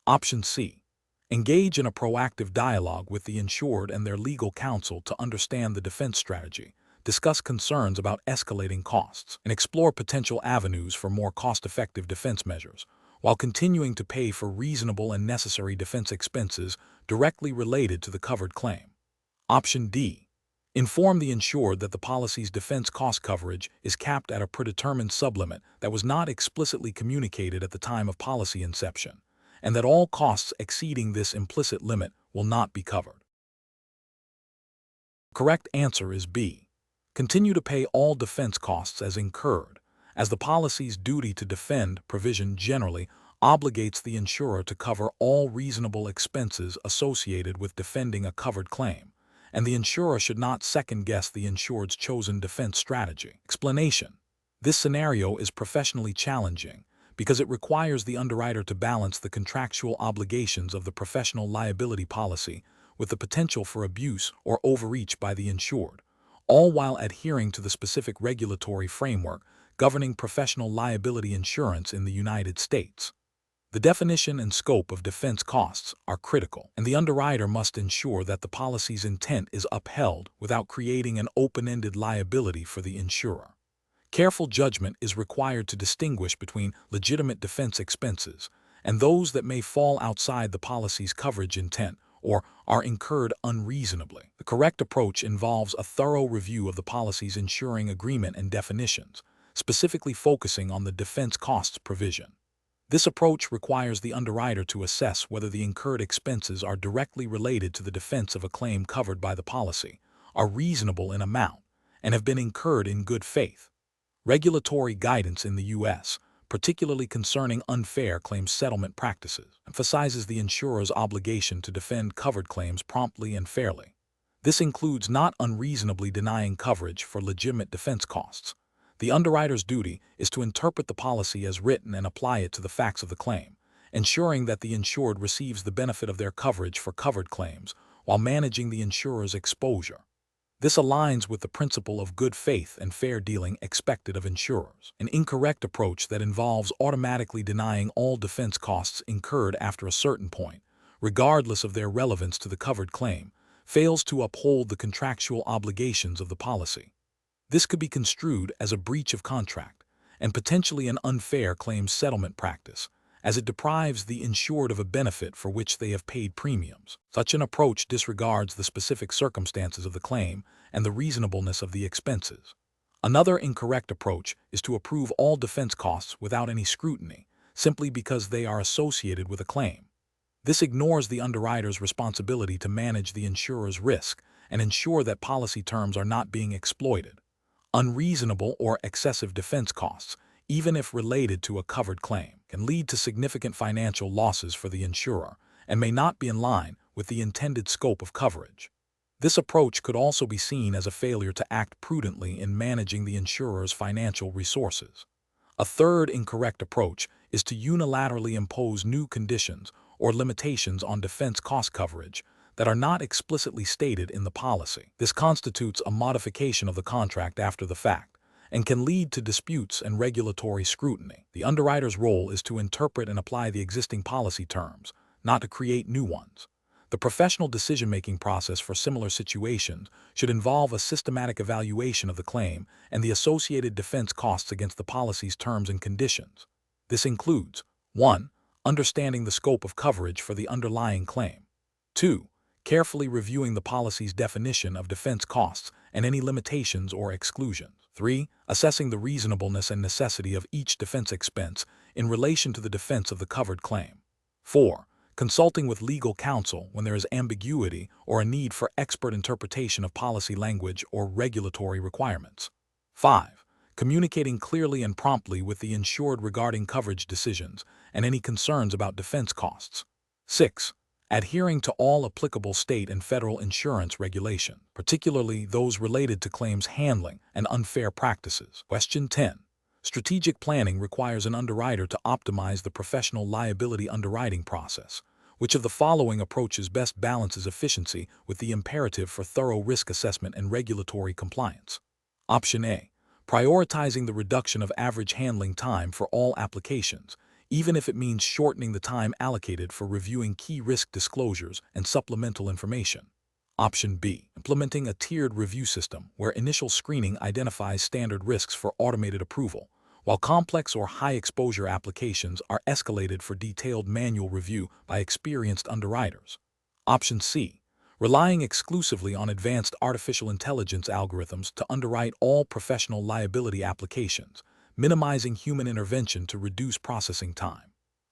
Option C. Engage in a proactive dialogue with the insured and their legal counsel to understand the defense strategy, discuss concerns about escalating costs, and explore potential avenues for more cost-effective defense measures, while continuing to pay for reasonable and necessary defense expenses directly related to the covered claim. Option D. Inform the insured that the policy's defense cost coverage is capped at a predetermined sublimit that was not explicitly communicated at the time of policy inception, and that all costs exceeding this implicit limit will not be covered. The correct answer is B. Continue to pay all defense costs as incurred, as the policy's duty to defend provision generally obligates the insurer to cover all reasonable expenses associated with defending a covered claim, and the insurer should not second-guess the insured's chosen defense strategy. Explanation: this scenario is professionally challenging because it requires the underwriter to balance the contractual obligations of the professional liability policy with the potential for abuse or overreach by the insured, all while adhering to the specific regulatory framework governing professional liability insurance in the United States. The definition and scope of defense costs are critical, and the underwriter must ensure that the policy's intent is upheld without creating an open-ended liability for the insurer. Careful judgment is required to distinguish between legitimate defense expenses and those that may fall outside the policy's coverage intent or are incurred unreasonably. The correct approach involves a thorough review of the policy's insuring agreement and definitions, specifically focusing on the defense costs provision. This approach requires the underwriter to assess whether the incurred expenses are directly related to the defense of a claim covered by the policy, are reasonable in amount, and have been incurred in good faith. Regulatory guidance in the U.S., particularly concerning unfair claims settlement practices, emphasizes the insurer's obligation to defend covered claims promptly and fairly. This includes not unreasonably denying coverage for legitimate defense costs. The underwriter's duty is to interpret the policy as written and apply it to the facts of the claim, ensuring that the insured receives the benefit of their coverage for covered claims while managing the insurer's exposure. This aligns with the principle of good faith and fair dealing expected of insurers. An incorrect approach that involves automatically denying all defense costs incurred after a certain point, regardless of their relevance to the covered claim, fails to uphold the contractual obligations of the policy. This could be construed as a breach of contract and potentially an unfair claims settlement practice, as it deprives the insured of a benefit for which they have paid premiums. Such an approach disregards the specific circumstances of the claim and the reasonableness of the expenses. Another incorrect approach is to approve all defense costs without any scrutiny, simply because they are associated with a claim. This ignores the underwriter's responsibility to manage the insurer's risk and ensure that policy terms are not being exploited. Unreasonable or excessive defense costs, even if related to a covered claim, can lead to significant financial losses for the insurer and may not be in line with the intended scope of coverage. This approach could also be seen as a failure to act prudently in managing the insurer's financial resources. A third incorrect approach is to unilaterally impose new conditions or limitations on defense cost coverage that are not explicitly stated in the policy. This constitutes a modification of the contract after the fact and can lead to disputes and regulatory scrutiny. The underwriter's role is to interpret and apply the existing policy terms, not to create new ones. The professional decision-making process for similar situations should involve a systematic evaluation of the claim and the associated defense costs against the policy's terms and conditions. This includes 1. Understanding the scope of coverage for the underlying claim. 2. Carefully reviewing the policy's definition of defense costs and any limitations or exclusions. 3. Assessing the reasonableness and necessity of each defense expense in relation to the defense of the covered claim. 4. Consulting with legal counsel when there is ambiguity or a need for expert interpretation of policy language or regulatory requirements. 5. communicating clearly and promptly with the insured regarding coverage decisions and any concerns about defense costs. 6. Adhering to all applicable state and federal insurance regulation, particularly those related to claims handling and unfair practices. Question 10. Strategic planning requires an underwriter to optimize the professional liability underwriting process. Which of the following approaches best balances efficiency with the imperative for thorough risk assessment and regulatory compliance? Option A. Prioritizing the reduction of average handling time for all applications, even if it means shortening the time allocated for reviewing key risk disclosures and supplemental information. Option B. Implementing a tiered review system where initial screening identifies standard risks for automated approval, while complex or high-exposure applications are escalated for detailed manual review by experienced underwriters. Option C. Relying exclusively on advanced artificial intelligence algorithms to underwrite all professional liability applications, minimizing human intervention to reduce processing time.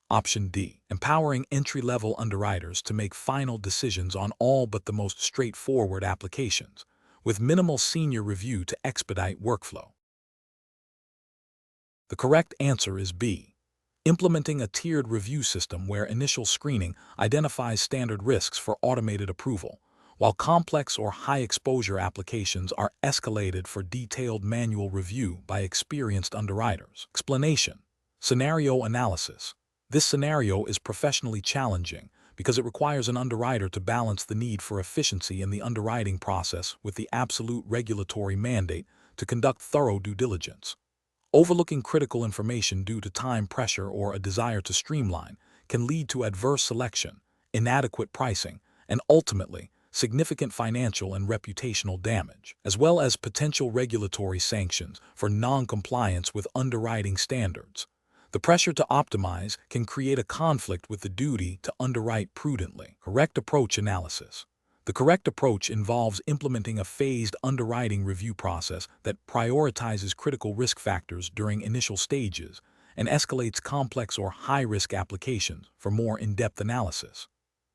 Option D. Empowering entry-level underwriters to make final decisions on all but the most straightforward applications, with minimal senior review to expedite workflow. The correct answer is B. Implementing a tiered review system where initial screening identifies standard risks for automated approval, while complex or high-exposure applications are escalated for detailed manual review by experienced underwriters. Explanation. Scenario analysis. This scenario is professionally challenging because it requires an underwriter to balance the need for efficiency in the underwriting process with the absolute regulatory mandate to conduct thorough due diligence. Overlooking critical information due to time pressure or a desire to streamline can lead to adverse selection, inadequate pricing, and ultimately, significant financial and reputational damage, as well as potential regulatory sanctions for non-compliance with underwriting standards. The pressure to optimize can create a conflict with the duty to underwrite prudently. Correct approach analysis. The correct approach involves implementing a phased underwriting review process that prioritizes critical risk factors during initial stages and escalates complex or high-risk applications for more in-depth analysis.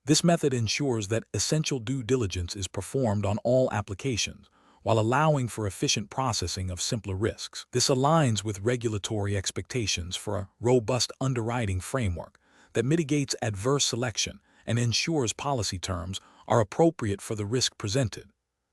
This method ensures that essential due diligence is performed on all applications while allowing for efficient processing of simpler risks. This aligns with regulatory expectations for a robust underwriting framework that mitigates adverse selection and ensures policy terms are appropriate for the risk presented,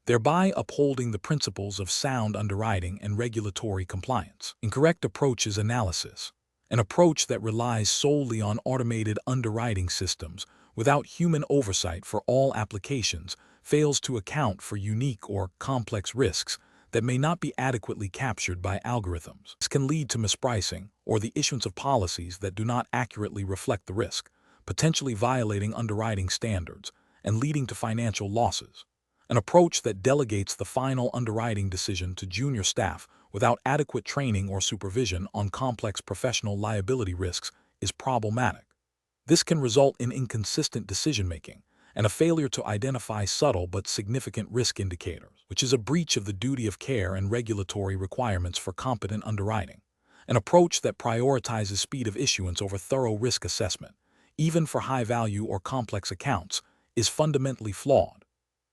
thereby upholding the principles of sound underwriting and regulatory compliance. Incorrect approach is analysis. An approach that relies solely on automated underwriting systems without human oversight for all applications fails to account for unique or complex risks that may not be adequately captured by algorithms. This can lead to mispricing or the issuance of policies that do not accurately reflect the risk, potentially violating underwriting standards and leading to financial losses. An approach that delegates the final underwriting decision to junior staff without adequate training or supervision on complex professional liability risks is problematic. This can result in inconsistent decision-making and a failure to identify subtle but significant risk indicators, which is a breach of the duty of care and regulatory requirements for competent underwriting. An approach that prioritizes speed of issuance over thorough risk assessment, even for high-value or complex accounts, is fundamentally flawed.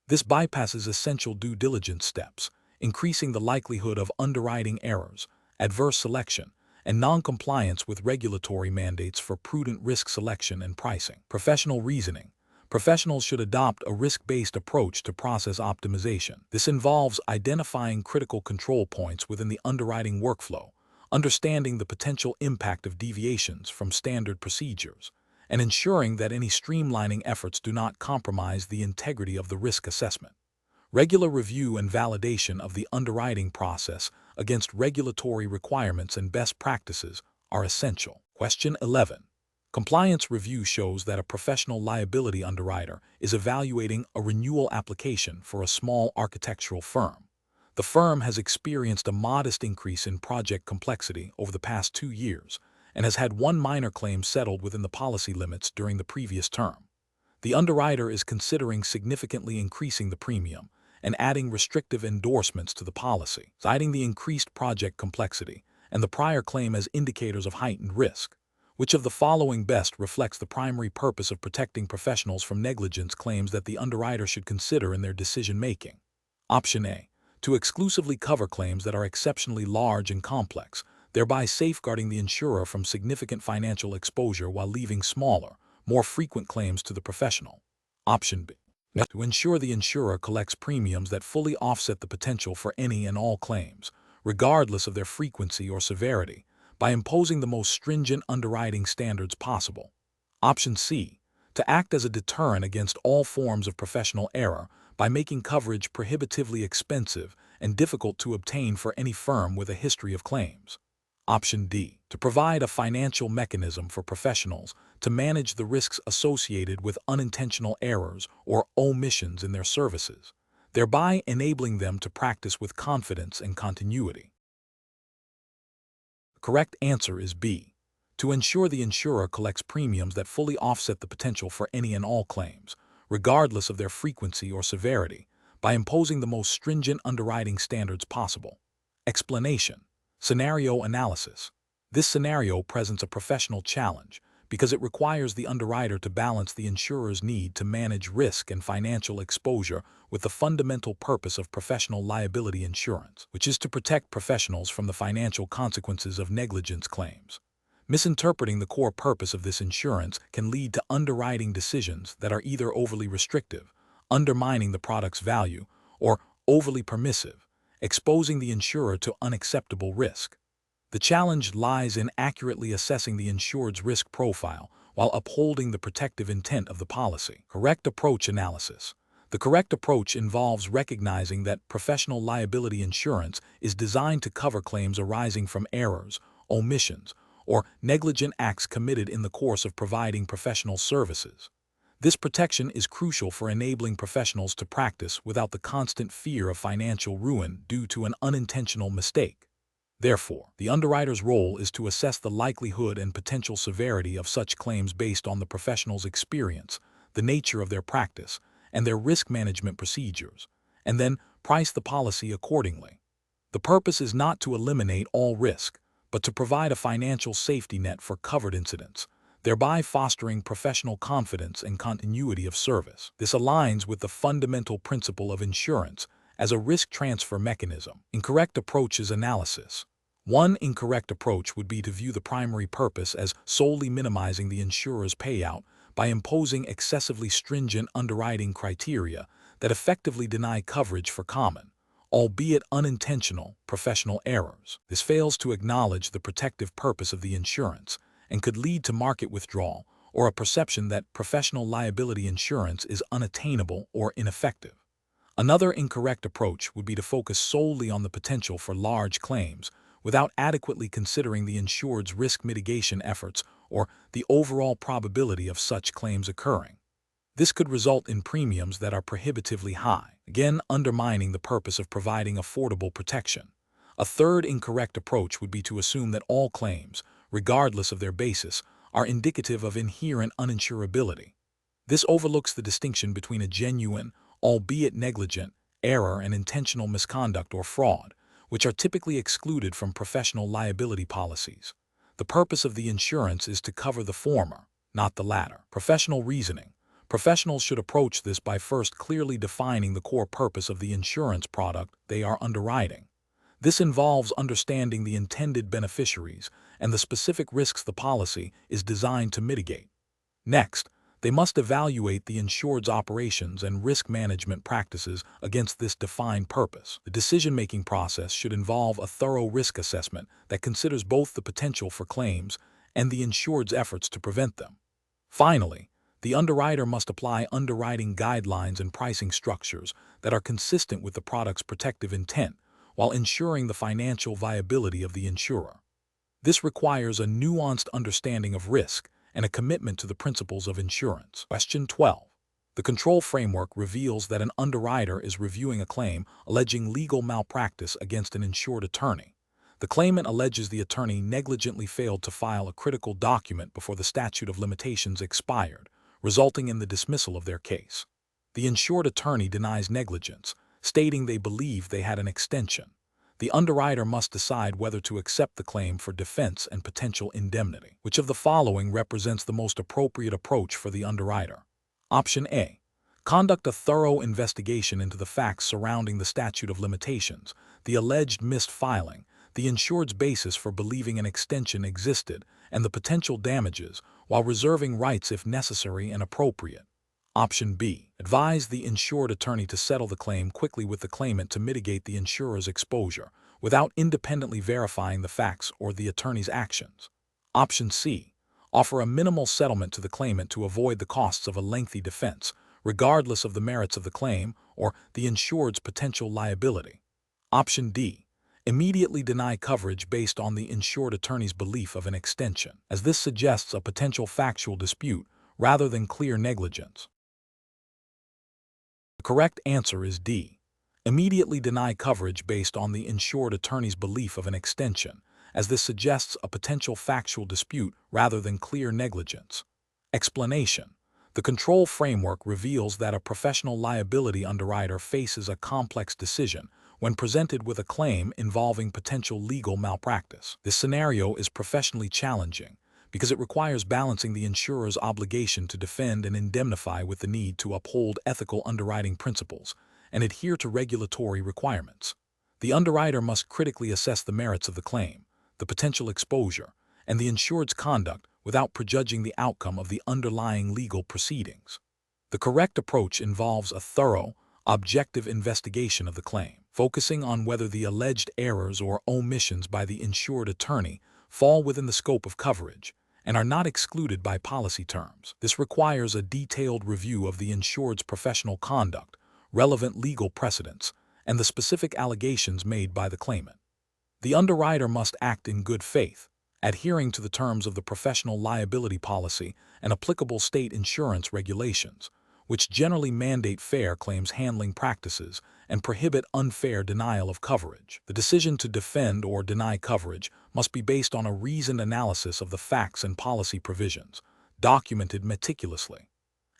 This bypasses essential due diligence steps, increasing the likelihood of underwriting errors, adverse selection, and non-compliance with regulatory mandates for prudent risk selection and pricing. Professional reasoning. Professionals should adopt a risk-based approach to process optimization. This involves identifying critical control points within the underwriting workflow, understanding the potential impact of deviations from standard procedures, and ensuring that any streamlining efforts do not compromise the integrity of the risk assessment. Regular review and validation of the underwriting process against regulatory requirements and best practices are essential. Question 11. Compliance review shows that a professional liability underwriter is evaluating a renewal application for a small architectural firm. The firm has experienced a modest increase in project complexity over the past 2 years, and has had one minor claim settled within the policy limits during the previous term. The underwriter is considering significantly increasing the premium and adding restrictive endorsements to the policy, citing the increased project complexity and the prior claim as indicators of heightened risk. Which of the following best reflects the primary purpose of protecting professionals from negligence claims that the underwriter should consider in their decision-making? Option A. to exclusively cover claims that are exceptionally large and complex, thereby safeguarding the insurer from significant financial exposure while leaving smaller, more frequent claims to the professional. Option B. To ensure the insurer collects premiums that fully offset the potential for any and all claims, regardless of their frequency or severity, by imposing the most stringent underwriting standards possible. Option C. To act as a deterrent against all forms of professional error by making coverage prohibitively expensive and difficult to obtain for any firm with a history of claims. Option D. To provide a financial mechanism for professionals to manage the risks associated with unintentional errors or omissions in their services, thereby enabling them to practice with confidence and continuity. The correct answer is B. To ensure the insurer collects premiums that fully offset the potential for any and all claims, regardless of their frequency or severity, by imposing the most stringent underwriting standards possible. Explanation. Scenario analysis. This scenario presents a professional challenge because it requires the underwriter to balance the insurer's need to manage risk and financial exposure with the fundamental purpose of professional liability insurance, which is to protect professionals from the financial consequences of negligence claims. Misinterpreting the core purpose of this insurance can lead to underwriting decisions that are either overly restrictive, undermining the product's value, or overly permissive, exposing the insurer to unacceptable risk. The challenge lies in accurately assessing the insured's risk profile while upholding the protective intent of the policy. Correct approach analysis. The correct approach involves recognizing that professional liability insurance is designed to cover claims arising from errors, omissions, or negligent acts committed in the course of providing professional services. This protection is crucial for enabling professionals to practice without the constant fear of financial ruin due to an unintentional mistake. Therefore, the underwriter's role is to assess the likelihood and potential severity of such claims based on the professional's experience, the nature of their practice, and their risk management procedures, and then price the policy accordingly. The purpose is not to eliminate all risk, but to provide a financial safety net for covered incidents, thereby fostering professional confidence and continuity of service. This aligns with the fundamental principle of insurance as a risk transfer mechanism. Incorrect approach is analysis. One incorrect approach would be to view the primary purpose as solely minimizing the insurer's payout by imposing excessively stringent underwriting criteria that effectively deny coverage for common, albeit unintentional, professional errors. This fails to acknowledge the protective purpose of the insurance and could lead to market withdrawal or a perception that professional liability insurance is unattainable or ineffective. Another incorrect approach would be to focus solely on the potential for large claims without adequately considering the insured's risk mitigation efforts or the overall probability of such claims occurring. This could result in premiums that are prohibitively high, again undermining the purpose of providing affordable protection. A third incorrect approach would be to assume that all claims, regardless of their basis, are indicative of inherent uninsurability. This overlooks the distinction between a genuine, albeit negligent, error and intentional misconduct or fraud, which are typically excluded from professional liability policies. The purpose of the insurance is to cover the former, not the latter. Professional reasoning. Professionals should approach this by first clearly defining the core purpose of the insurance product they are underwriting. This involves understanding the intended beneficiaries and the specific risks the policy is designed to mitigate. Next, they must evaluate the insured's operations and risk management practices against this defined purpose. The decision-making process should involve a thorough risk assessment that considers both the potential for claims and the insured's efforts to prevent them. Finally, the underwriter must apply underwriting guidelines and pricing structures that are consistent with the product's protective intent while ensuring the financial viability of the insurer. This requires a nuanced understanding of risk and a commitment to the principles of insurance. Question 12. The control framework reveals that an underwriter is reviewing a claim alleging legal malpractice against an insured attorney. The claimant alleges the attorney negligently failed to file a critical document before the statute of limitations expired, resulting in the dismissal of their case. The insured attorney denies negligence, stating they believe they had an extension. The underwriter must decide whether to accept the claim for defense and potential indemnity. Which of the following represents the most appropriate approach for the underwriter? Option A. Conduct a thorough investigation into the facts surrounding the statute of limitations, the alleged missed filing, the insured's basis for believing an extension existed, and the potential damages, while reserving rights if necessary and appropriate. Option B. Advise the insured attorney to settle the claim quickly with the claimant to mitigate the insurer's exposure, without independently verifying the facts or the attorney's actions. Option C. Offer a minimal settlement to the claimant to avoid the costs of a lengthy defense, regardless of the merits of the claim or the insured's potential liability. Option D. Immediately deny coverage based on the insured attorney's belief of an extension, as this suggests a potential factual dispute rather than clear negligence. The correct answer is D. Immediately deny coverage based on the insured attorney's belief of an extension, as this suggests a potential factual dispute rather than clear negligence. Explanation. The control framework reveals that a professional liability underwriter faces a complex decision when presented with a claim involving potential legal malpractice. This scenario is professionally challenging because it requires balancing the insurer's obligation to defend and indemnify with the need to uphold ethical underwriting principles and adhere to regulatory requirements. The underwriter must critically assess the merits of the claim, the potential exposure, and the insured's conduct without prejudging the outcome of the underlying legal proceedings. The correct approach involves a thorough, objective investigation of the claim, focusing on whether the alleged errors or omissions by the insured attorney fall within the scope of coverage and are not excluded by policy terms. This requires a detailed review of the insured's professional conduct, relevant legal precedents, and the specific allegations made by the claimant. The underwriter must act in good faith, adhering to the terms of the professional liability policy and applicable state insurance regulations, which generally mandate fair claims handling practices and prohibit unfair denial of coverage. The decision to defend or deny coverage must be based on a reasoned analysis of the facts and policy provisions, documented meticulously.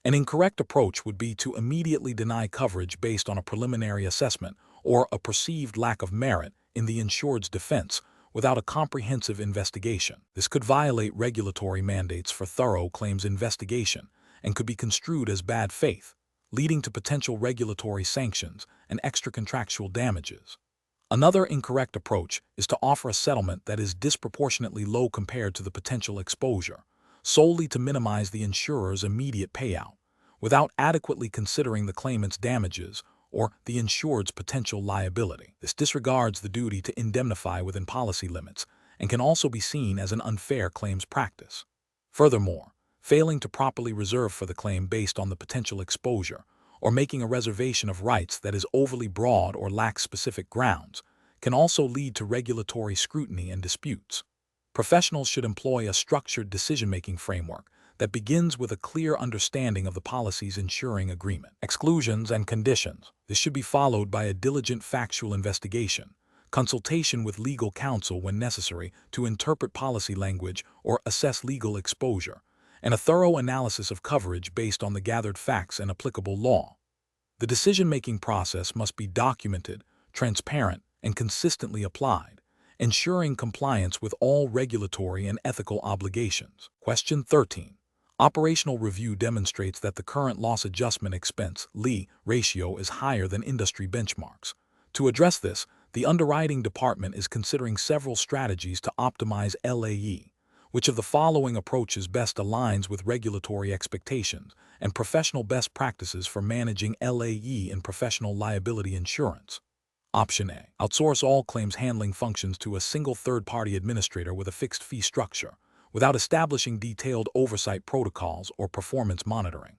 An incorrect approach would be to immediately deny coverage based on a preliminary assessment or a perceived lack of merit in the insured's defense without a comprehensive investigation. This could violate regulatory mandates for thorough claims investigation and could be construed as bad faith, leading to potential regulatory sanctions and extra-contractual damages. Another incorrect approach is to offer a settlement that is disproportionately low compared to the potential exposure, solely to minimize the insurer's immediate payout, without adequately considering the claimant's damages or the insured's potential liability. This disregards the duty to indemnify within policy limits and can also be seen as an unfair claims practice. Furthermore, failing to properly reserve for the claim based on the potential exposure or making a reservation of rights that is overly broad or lacks specific grounds can also lead to regulatory scrutiny and disputes. Professionals should employ a structured decision-making framework that begins with a clear understanding of the policy's insuring agreement, exclusions, and conditions. This should be followed by a diligent factual investigation, consultation with legal counsel when necessary to interpret policy language or assess legal exposure, and a thorough analysis of coverage based on the gathered facts and applicable law. The decision-making process must be documented, transparent, and consistently applied, ensuring compliance with all regulatory and ethical obligations. Question 13. Operational review demonstrates that the current loss adjustment expense (LAE) ratio is higher than industry benchmarks. To address this, the underwriting department is considering several strategies to optimize LAE. Which of the following approaches best aligns with regulatory expectations and professional best practices for managing LAE in professional liability insurance? Option A. Outsource all claims handling functions to a single third-party administrator with a fixed fee structure, without establishing detailed oversight protocols or performance monitoring.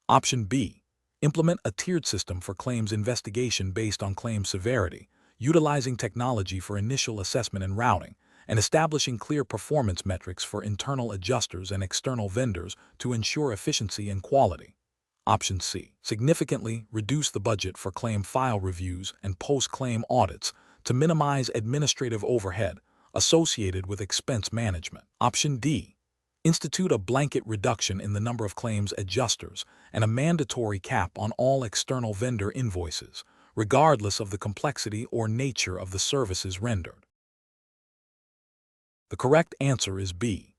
Option B. Implement a tiered system for claims investigation based on claim severity, utilizing technology for initial assessment and routing, and establishing clear performance metrics for internal adjusters and external vendors to ensure efficiency and quality. Option C. Significantly reduce the budget for claim file reviews and post-claim audits to minimize administrative overhead associated with expense management. Option D. Institute a blanket reduction in the number of claims adjusters and a mandatory cap on all external vendor invoices, regardless of the complexity or nature of the services rendered. The correct answer is B.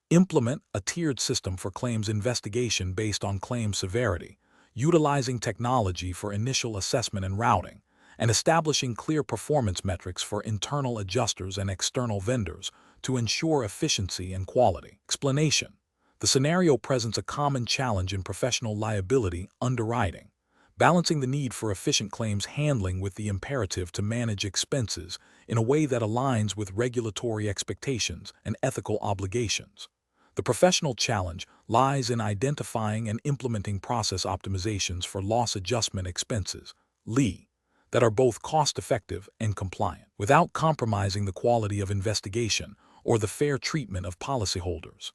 Implement a tiered system for claims investigation based on claim severity, utilizing technology for initial assessment and routing, and establishing clear performance metrics for internal adjusters and external vendors to ensure efficiency and quality. Explanation: the scenario presents a common challenge in professional liability underwriting, balancing the need for efficient claims handling with the imperative to manage expenses in a way that aligns with regulatory expectations and ethical obligations. The professional challenge lies in identifying and implementing process optimizations for loss adjustment expenses, LE, that are both cost-effective and compliant, without compromising the quality of investigation or the fair treatment of policyholders.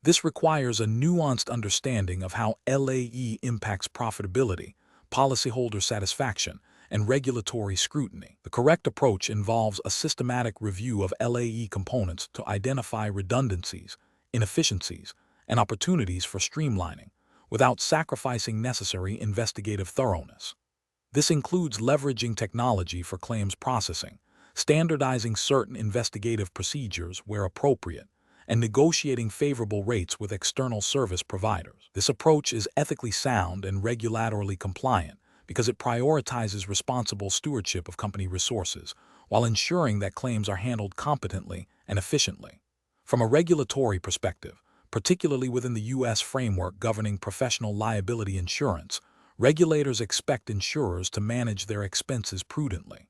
This requires a nuanced understanding of how LAE impacts profitability, policyholder satisfaction, and regulatory scrutiny. The correct approach involves a systematic review of LAE components to identify redundancies, inefficiencies, and opportunities for streamlining, without sacrificing necessary investigative thoroughness. This includes leveraging technology for claims processing, standardizing certain investigative procedures where appropriate, and negotiating favorable rates with external service providers. This approach is ethically sound and regulatorily compliant because it prioritizes responsible stewardship of company resources while ensuring that claims are handled competently and efficiently. From a regulatory perspective, particularly within the U.S. framework governing professional liability insurance, regulators expect insurers to manage their expenses prudently.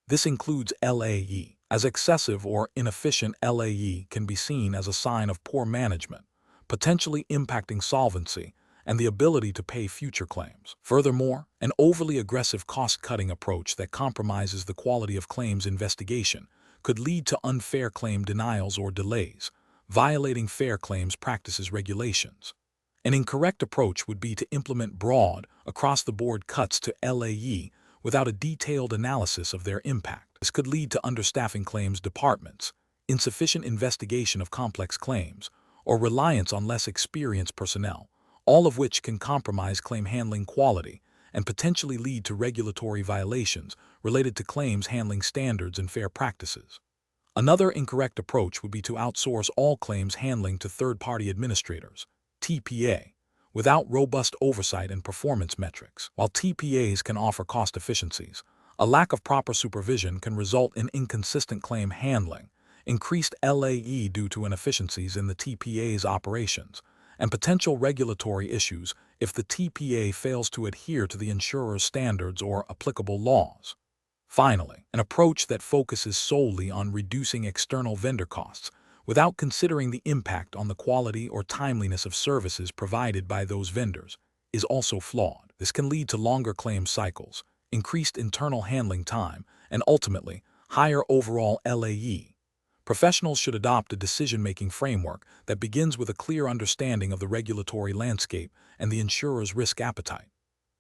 This includes LAE, as excessive or inefficient LAE can be seen as a sign of poor management, potentially impacting solvency and the ability to pay future claims. Furthermore, an overly aggressive cost-cutting approach that compromises the quality of claims investigation could lead to unfair claim denials or delays, violating fair claims practices regulations. An incorrect approach would be to implement broad, across-the-board cuts to LAE without a detailed analysis of their impact. This could lead to understaffing claims departments, insufficient investigation of complex claims, or reliance on less experienced personnel, all of which can compromise claim handling quality and potentially lead to regulatory violations related to claims handling standards and fair practices. Another incorrect approach would be to outsource all claims handling to third-party administrators, TPA, without robust oversight and performance metrics. While TPAs can offer cost efficiencies, a lack of proper supervision can result in inconsistent claim handling, increased LAE due to inefficiencies in the TPA's operations, and potential regulatory issues if the TPA fails to adhere to the insurer's standards or applicable laws. Finally, an approach that focuses solely on reducing external vendor costs without considering the impact on the quality or timeliness of services provided by those vendors is also flawed. This can lead to longer claim cycles, increased internal handling time, and ultimately, higher overall LAE. Professionals should adopt a decision-making framework that begins with a clear understanding of the regulatory landscape and the insurer's risk appetite.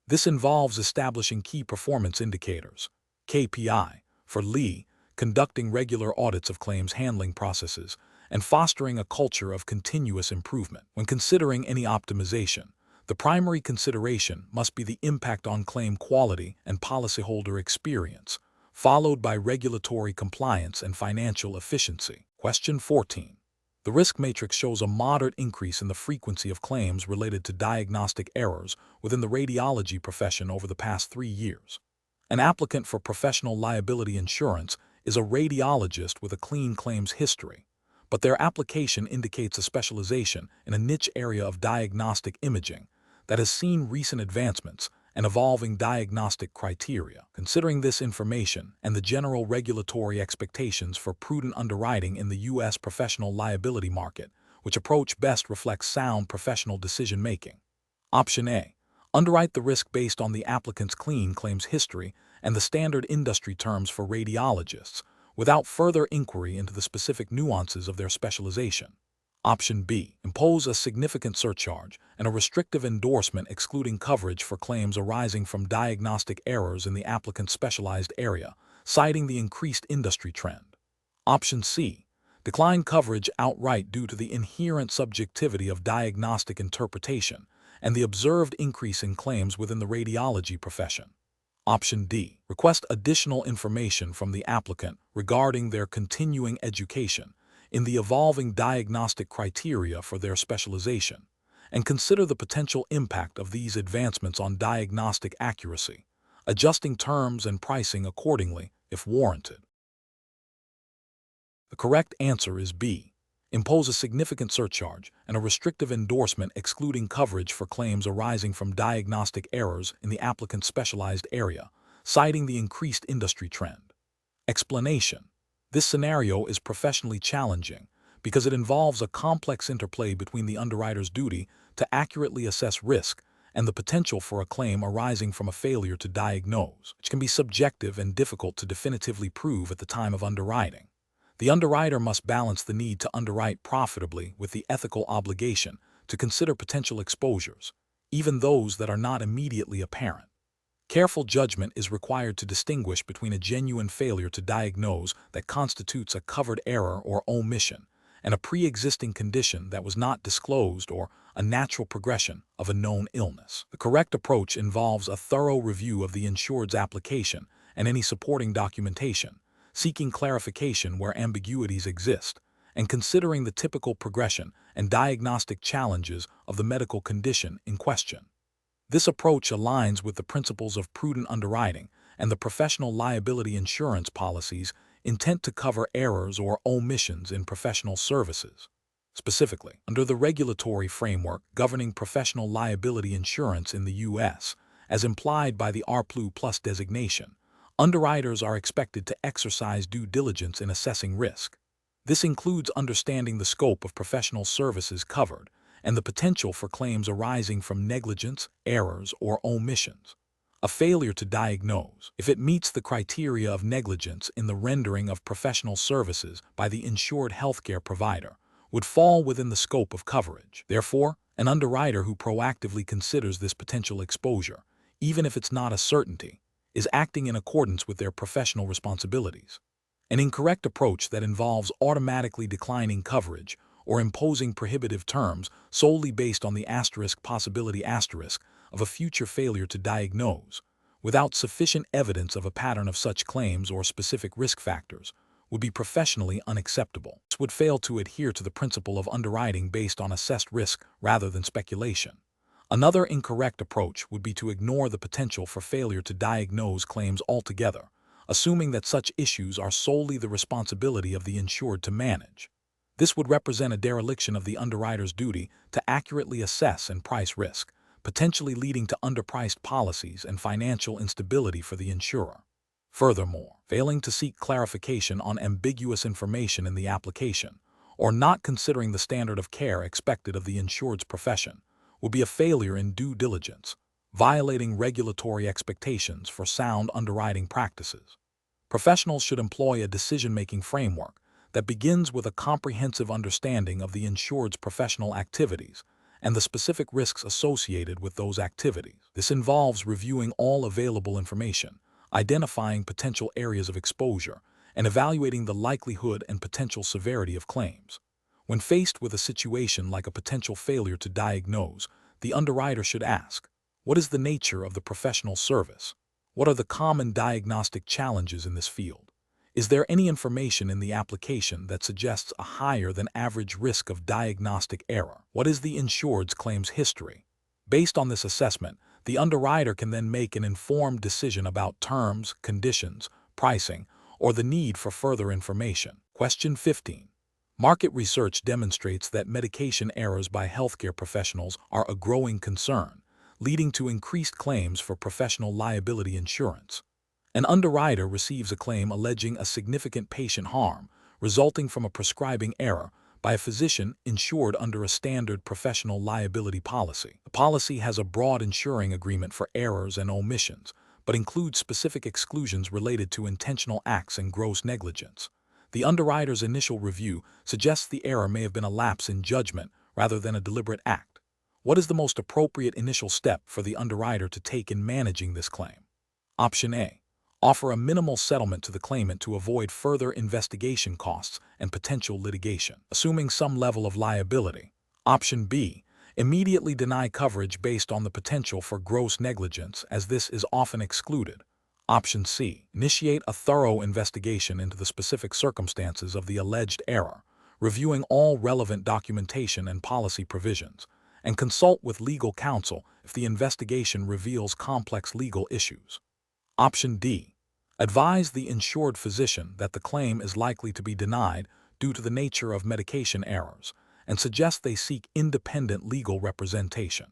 This involves establishing key performance indicators, KPI, for LE, conducting regular audits of claims handling processes, and fostering a culture of continuous improvement. When considering any optimization, the primary consideration must be the impact on claim quality and policyholder experience, followed by regulatory compliance and financial efficiency. Question 14. The risk matrix shows a moderate increase in the frequency of claims related to diagnostic errors within the radiology profession over the past 3 years. An applicant for professional liability insurance is a radiologist with a clean claims history, but their application indicates a specialization in a niche area of diagnostic imaging that has seen recent advancements and evolving diagnostic criteria. Considering this information and the general regulatory expectations for prudent underwriting in the U.S. professional liability market, which approach best reflects sound professional decision-making? Option A. Underwrite the risk based on the applicant's clean claims history and the standard industry terms for radiologists, without further inquiry into the specific nuances of their specialization. Option B. Impose a significant surcharge and a restrictive endorsement excluding coverage for claims arising from diagnostic errors in the applicant's specialized area, citing the increased industry trend. Option C. Decline coverage outright due to the inherent subjectivity of diagnostic interpretation and the observed increase in claims within the radiology profession. Option D. Request additional information from the applicant regarding their continuing education in the evolving diagnostic criteria for their specialization, and consider the potential impact of these advancements on diagnostic accuracy, adjusting terms and pricing accordingly if warranted. The correct answer is B. Impose a significant surcharge and a restrictive endorsement excluding coverage for claims arising from diagnostic errors in the applicant's specialized area, citing the increased industry trend. Explanation: this scenario is professionally challenging because it involves a complex interplay between the underwriter's duty to accurately assess risk and the potential for a claim arising from a failure to diagnose, which can be subjective and difficult to definitively prove at the time of underwriting. The underwriter must balance the need to underwrite profitably with the ethical obligation to consider potential exposures, even those that are not immediately apparent. Careful judgment is required to distinguish between a genuine failure to diagnose that constitutes a covered error or omission and a pre-existing condition that was not disclosed or a natural progression of a known illness. The correct approach involves a thorough review of the insured's application and any supporting documentation, seeking clarification where ambiguities exist, and considering the typical progression and diagnostic challenges of the medical condition in question. This approach aligns with the principles of prudent underwriting and the professional liability insurance policies intent to cover errors or omissions in professional services. Specifically, under the regulatory framework governing professional liability insurance in the U.S., as implied by the RPLU Plus designation, underwriters are expected to exercise due diligence in assessing risk. This includes understanding the scope of professional services covered and the potential for claims arising from negligence, errors, or omissions. A failure to diagnose, if it meets the criteria of negligence in the rendering of professional services by the insured healthcare provider, would fall within the scope of coverage. Therefore, an underwriter who proactively considers this potential exposure, even if it's not a certainty, is acting in accordance with their professional responsibilities. An incorrect approach that involves automatically declining coverage or imposing prohibitive terms solely based on the possibility of a future failure to diagnose, without sufficient evidence of a pattern of such claims or specific risk factors, would be professionally unacceptable. This would fail to adhere to the principle of underwriting based on assessed risk rather than speculation. Another incorrect approach would be to ignore the potential for failure to diagnose claims altogether, assuming that such issues are solely the responsibility of the insured to manage. This would represent a dereliction of the underwriter's duty to accurately assess and price risk, potentially leading to underpriced policies and financial instability for the insurer. Furthermore, failing to seek clarification on ambiguous information in the application, or not considering the standard of care expected of the insured's profession, would be a failure in due diligence, violating regulatory expectations for sound underwriting practices. Professionals should employ a decision-making framework that begins with a comprehensive understanding of the insured's professional activities and the specific risks associated with those activities. This involves reviewing all available information, identifying potential areas of exposure, and evaluating the likelihood and potential severity of claims. When faced with a situation like a potential failure to diagnose, the underwriter should ask, what is the nature of the professional service? What are the common diagnostic challenges in this field? Is there any information in the application that suggests a higher than average risk of diagnostic error? What is the insured's claims history? Based on this assessment, the underwriter can then make an informed decision about terms, conditions, pricing, or the need for further information. Question 15. Market research demonstrates that medication errors by healthcare professionals are a growing concern, leading to increased claims for professional liability insurance. An underwriter receives a claim alleging a significant patient harm resulting from a prescribing error by a physician insured under a standard professional liability policy. The policy has a broad insuring agreement for errors and omissions, but includes specific exclusions related to intentional acts and gross negligence. The underwriter's initial review suggests the error may have been a lapse in judgment rather than a deliberate act. What is the most appropriate initial step for the underwriter to take in managing this claim? Option A. Offer a minimal settlement to the claimant to avoid further investigation costs and potential litigation, assuming some level of liability. Option B. Immediately deny coverage based on the potential for gross negligence, as this is often excluded. Option C. Initiate a thorough investigation into the specific circumstances of the alleged error, reviewing all relevant documentation and policy provisions, and consult with legal counsel if the investigation reveals complex legal issues. Option D. Advise the insured physician that the claim is likely to be denied due to the nature of medication errors, and suggest they seek independent legal representation.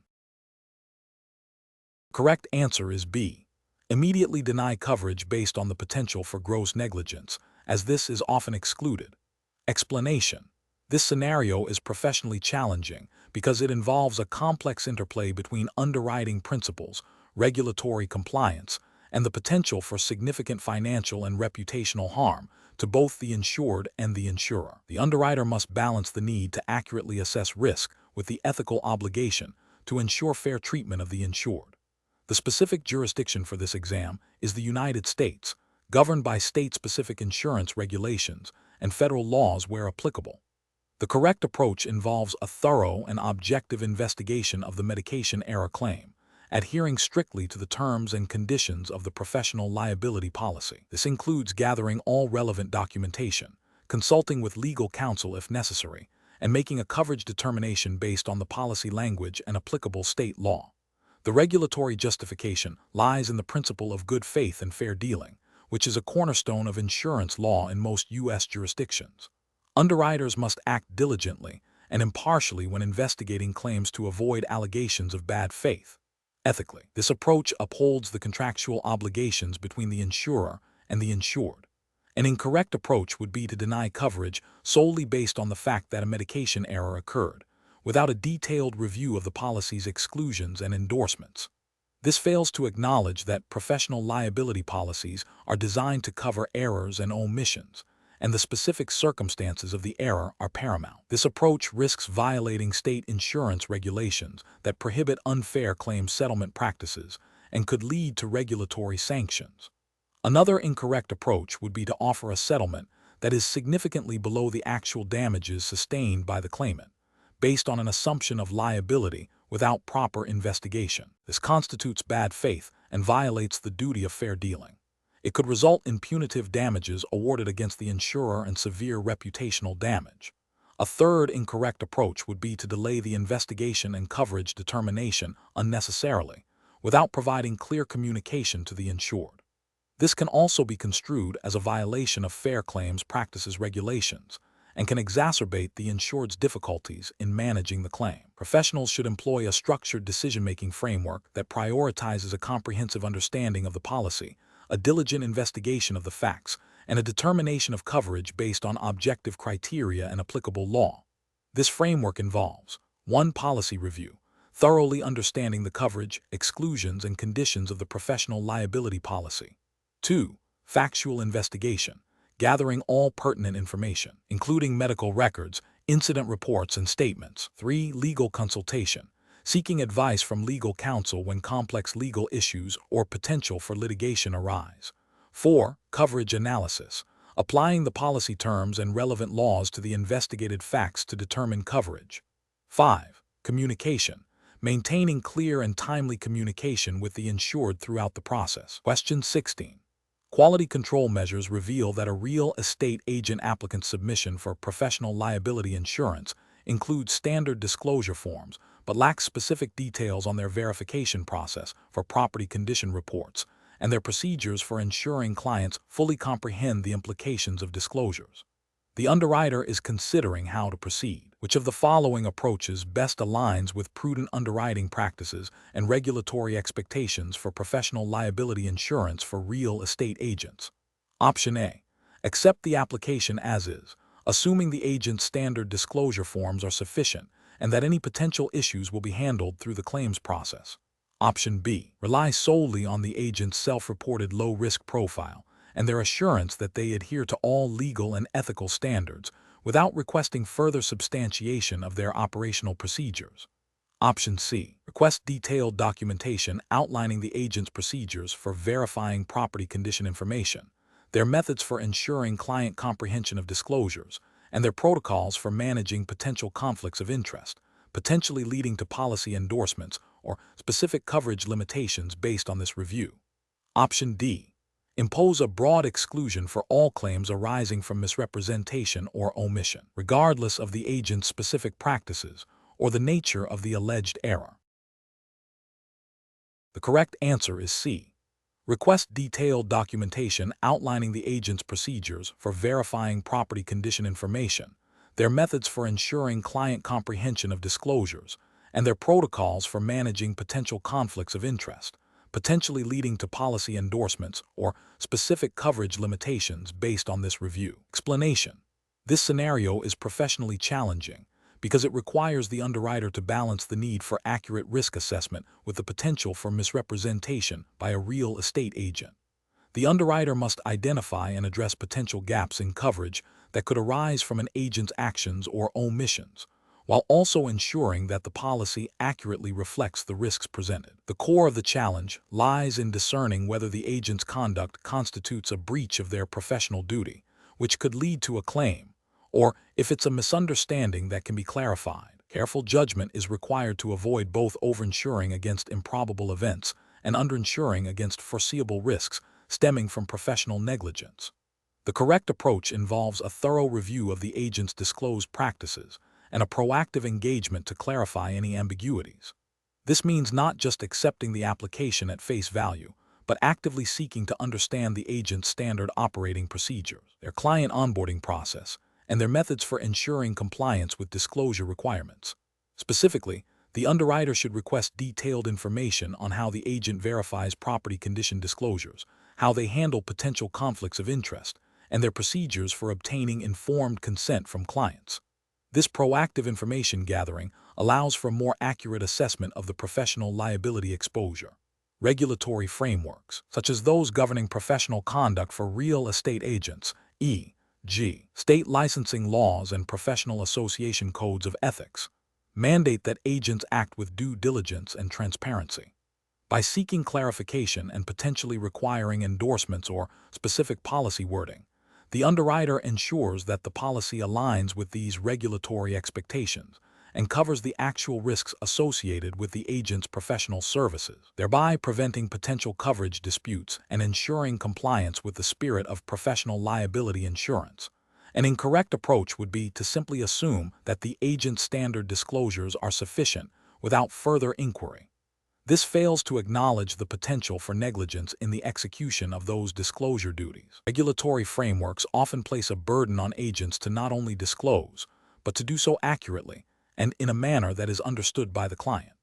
Correct answer is B. Immediately deny coverage based on the potential for gross negligence, as this is often excluded. Explanation. This scenario is professionally challenging because it involves a complex interplay between underwriting principles, regulatory compliance, and the potential for significant financial and reputational harm to both the insured and the insurer. The underwriter must balance the need to accurately assess risk with the ethical obligation to ensure fair treatment of the insured. The specific jurisdiction for this exam is the United States, governed by state-specific insurance regulations and federal laws where applicable. The correct approach involves a thorough and objective investigation of the medication error claim, adhering strictly to the terms and conditions of the professional liability policy. This includes gathering all relevant documentation, consulting with legal counsel if necessary, and making a coverage determination based on the policy language and applicable state law. The regulatory justification lies in the principle of good faith and fair dealing, which is a cornerstone of insurance law in most U.S. jurisdictions. Underwriters must act diligently and impartially when investigating claims to avoid allegations of bad faith. Ethically, this approach upholds the contractual obligations between the insurer and the insured. An incorrect approach would be to deny coverage solely based on the fact that a medication error occurred, without a detailed review of the policy's exclusions and endorsements. This fails to acknowledge that professional liability policies are designed to cover errors and omissions, and the specific circumstances of the error are paramount. This approach risks violating state insurance regulations that prohibit unfair claim settlement practices and could lead to regulatory sanctions. Another incorrect approach would be to offer a settlement that is significantly below the actual damages sustained by the claimant, based on an assumption of liability without proper investigation. This constitutes bad faith and violates the duty of fair dealing. It could result in punitive damages awarded against the insurer and severe reputational damage. A third incorrect approach would be to delay the investigation and coverage determination unnecessarily, without providing clear communication to the insured. This can also be construed as a violation of Fair Claims Practices regulations and can exacerbate the insured's difficulties in managing the claim. Professionals should employ a structured decision-making framework that prioritizes a comprehensive understanding of the policy, a diligent investigation of the facts, and a determination of coverage based on objective criteria and applicable law. This framework involves 1. Policy review, thoroughly understanding the coverage, exclusions, and conditions of the professional liability policy. 2. Factual investigation, gathering all pertinent information, including medical records, incident reports, and statements. 3. Legal consultation, seeking advice from legal counsel when complex legal issues or potential for litigation arise. 4. Coverage analysis, applying the policy terms and relevant laws to the investigated facts to determine coverage. 5. Communication, maintaining clear and timely communication with the insured throughout the process. Question 16. Quality control measures reveal that a real estate agent applicant submission for professional liability insurance includes standard disclosure forms, but lacks specific details on their verification process for property condition reports and their procedures for ensuring clients fully comprehend the implications of disclosures. The underwriter is considering how to proceed. Which of the following approaches best aligns with prudent underwriting practices and regulatory expectations for professional liability insurance for real estate agents? Option A. Accept the application as is, assuming the agent's standard disclosure forms are sufficient and that any potential issues will be handled through the claims process. Option B. Rely solely on the agent's self-reported low-risk profile and their assurance that they adhere to all legal and ethical standards without requesting further substantiation of their operational procedures. Option C. Request detailed documentation outlining the agent's procedures for verifying property condition information, their methods for ensuring client comprehension of disclosures, and their protocols for managing potential conflicts of interest, potentially leading to policy endorsements or specific coverage limitations based on this review. Option D. Impose a broad exclusion for all claims arising from misrepresentation or omission, regardless of the agent's specific practices or the nature of the alleged error? The correct answer is C. Request detailed documentation outlining the agent's procedures for verifying property condition information, their methods for ensuring client comprehension of disclosures, and their protocols for managing potential conflicts of interest, potentially leading to policy endorsements or specific coverage limitations based on this review. Explanation: this scenario is professionally challenging because it requires the underwriter to balance the need for accurate risk assessment with the potential for misrepresentation by a real estate agent. The underwriter must identify and address potential gaps in coverage that could arise from an agent's actions or omissions, while also ensuring that the policy accurately reflects the risks presented. The core of the challenge lies in discerning whether the agent's conduct constitutes a breach of their professional duty, which could lead to a claim, or if it's a misunderstanding that can be clarified. Careful judgment is required to avoid both overinsuring against improbable events and underinsuring against foreseeable risks stemming from professional negligence. The correct approach involves a thorough review of the agent's disclosed practices and a proactive engagement to clarify any ambiguities. This means not just accepting the application at face value, but actively seeking to understand the agent's standard operating procedures, their client onboarding process, and their methods for ensuring compliance with disclosure requirements. Specifically, the underwriter should request detailed information on how the agent verifies property condition disclosures, how they handle potential conflicts of interest, and their procedures for obtaining informed consent from clients. This proactive information gathering allows for a more accurate assessment of the professional liability exposure. Regulatory frameworks, such as those governing professional conduct for real estate agents, e.g., state licensing laws and professional association codes of ethics, mandate that agents act with due diligence and transparency. By seeking clarification and potentially requiring endorsements or specific policy wording, the underwriter ensures that the policy aligns with these regulatory expectations and covers the actual risks associated with the agent's professional services, thereby preventing potential coverage disputes and ensuring compliance with the spirit of professional liability insurance. An incorrect approach would be to simply assume that the agent's standard disclosures are sufficient without further inquiry. This fails to acknowledge the potential for negligence in the execution of those disclosure duties. Regulatory frameworks often place a burden on agents to not only disclose, but to do so accurately and in a manner that is understood by the client.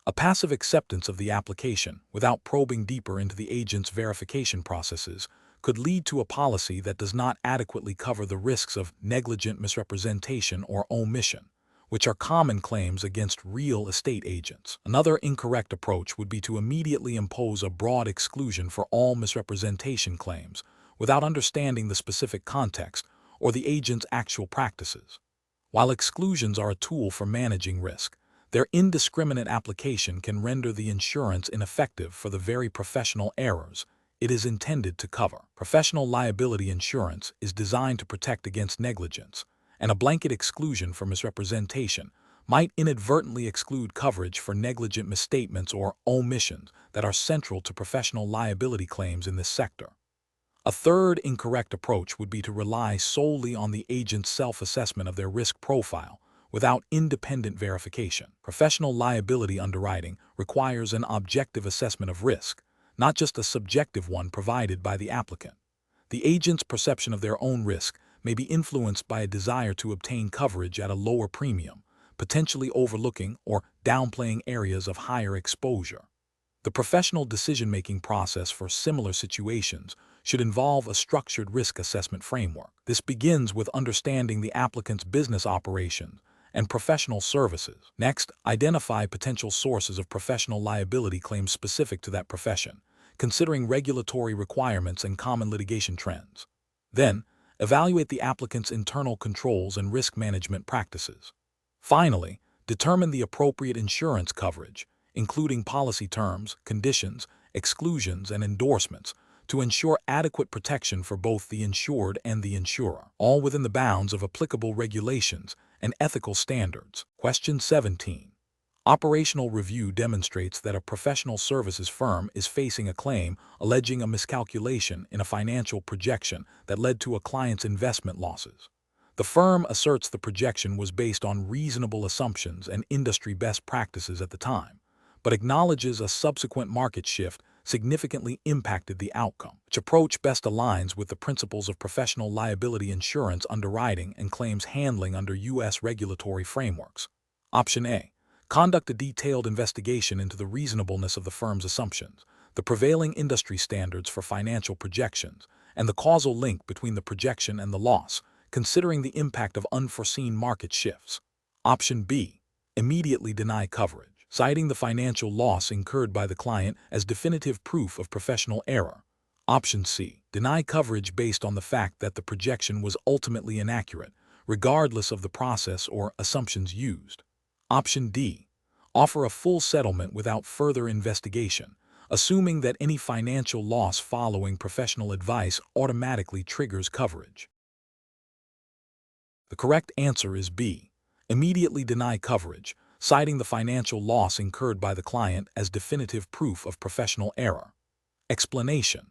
A passive acceptance of the application without probing deeper into the agent's verification processes could lead to a policy that does not adequately cover the risks of negligent misrepresentation or omission, which are common claims against real estate agents. Another incorrect approach would be to immediately impose a broad exclusion for all misrepresentation claims without understanding the specific context or the agent's actual practices. While exclusions are a tool for managing risk, their indiscriminate application can render the insurance ineffective for the very professional errors it is intended to cover. Professional liability insurance is designed to protect against negligence, and a blanket exclusion for misrepresentation might inadvertently exclude coverage for negligent misstatements or omissions that are central to professional liability claims in this sector. A third incorrect approach would be to rely solely on the agent's self-assessment of their risk profile without independent verification. Professional liability underwriting requires an objective assessment of risk, not just a subjective one provided by the applicant. The agent's perception of their own risk may be influenced by a desire to obtain coverage at a lower premium, potentially overlooking or downplaying areas of higher exposure. The professional decision-making process for similar situations should involve a structured risk assessment framework. This begins with understanding the applicant's business operations and professional services. Next, identify potential sources of professional liability claims specific to that profession, considering regulatory requirements and common litigation trends. Then, evaluate the applicant's internal controls and risk management practices. Finally, determine the appropriate insurance coverage, including policy terms, conditions, exclusions, and endorsements, to ensure adequate protection for both the insured and the insurer, all within the bounds of applicable regulations and ethical standards. Question 17. Operational review demonstrates that a professional services firm is facing a claim alleging a miscalculation in a financial projection that led to a client's investment losses. The firm asserts the projection was based on reasonable assumptions and industry best practices at the time, but acknowledges a subsequent market shift significantly impacted the outcome, which approach best aligns with the principles of professional liability insurance underwriting and claims handling under U.S. regulatory frameworks. Option A. Conduct a detailed investigation into the reasonableness of the firm's assumptions, the prevailing industry standards for financial projections, and the causal link between the projection and the loss, considering the impact of unforeseen market shifts. Option B. Immediately deny coverage, citing the financial loss incurred by the client as definitive proof of professional error. Option C. Deny coverage based on the fact that the projection was ultimately inaccurate, regardless of the process or assumptions used. Option D. Offer a full settlement without further investigation, assuming that any financial loss following professional advice automatically triggers coverage. The correct answer is B. Immediately deny coverage, citing the financial loss incurred by the client as definitive proof of professional error. Explanation: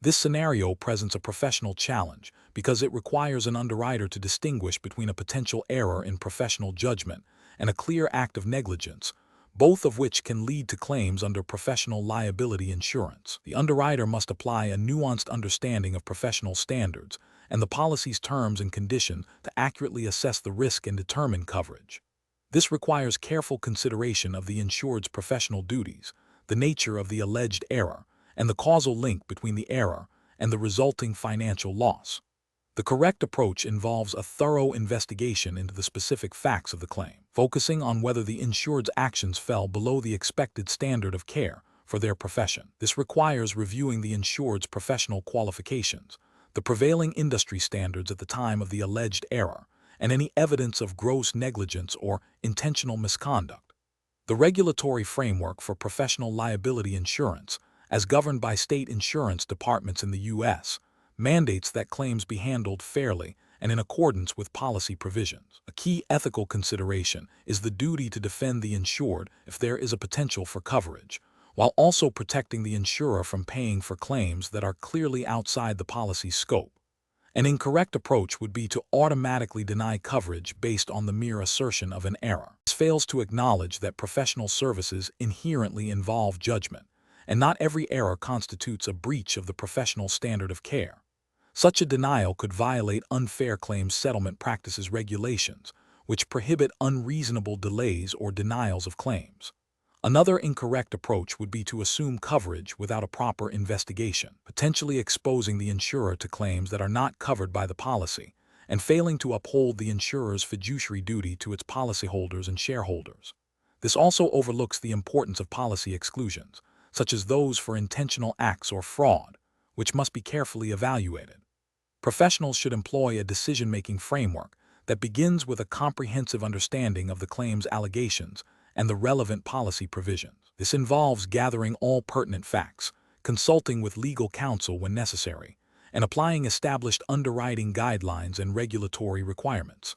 this scenario presents a professional challenge because it requires an underwriter to distinguish between a potential error in professional judgment and a clear act of negligence, both of which can lead to claims under professional liability insurance. The underwriter must apply a nuanced understanding of professional standards and the policy's terms and conditions to accurately assess the risk and determine coverage. This requires careful consideration of the insured's professional duties, the nature of the alleged error, and the causal link between the error and the resulting financial loss. The correct approach involves a thorough investigation into the specific facts of the claim, focusing on whether the insured's actions fell below the expected standard of care for their profession. This requires reviewing the insured's professional qualifications, the prevailing industry standards at the time of the alleged error, and any evidence of gross negligence or intentional misconduct. The regulatory framework for professional liability insurance, as governed by state insurance departments in the U.S., mandates that claims be handled fairly and in accordance with policy provisions. A key ethical consideration is the duty to defend the insured if there is a potential for coverage, while also protecting the insurer from paying for claims that are clearly outside the policy's scope. An incorrect approach would be to automatically deny coverage based on the mere assertion of an error. This fails to acknowledge that professional services inherently involve judgment, and not every error constitutes a breach of the professional standard of care. Such a denial could violate unfair claims settlement practices regulations, which prohibit unreasonable delays or denials of claims. Another incorrect approach would be to assume coverage without a proper investigation, potentially exposing the insurer to claims that are not covered by the policy, and failing to uphold the insurer's fiduciary duty to its policyholders and shareholders. This also overlooks the importance of policy exclusions, such as those for intentional acts or fraud, which must be carefully evaluated. Professionals should employ a decision-making framework that begins with a comprehensive understanding of the claim's allegations and the relevant policy provisions. This involves gathering all pertinent facts, consulting with legal counsel when necessary, and applying established underwriting guidelines and regulatory requirements.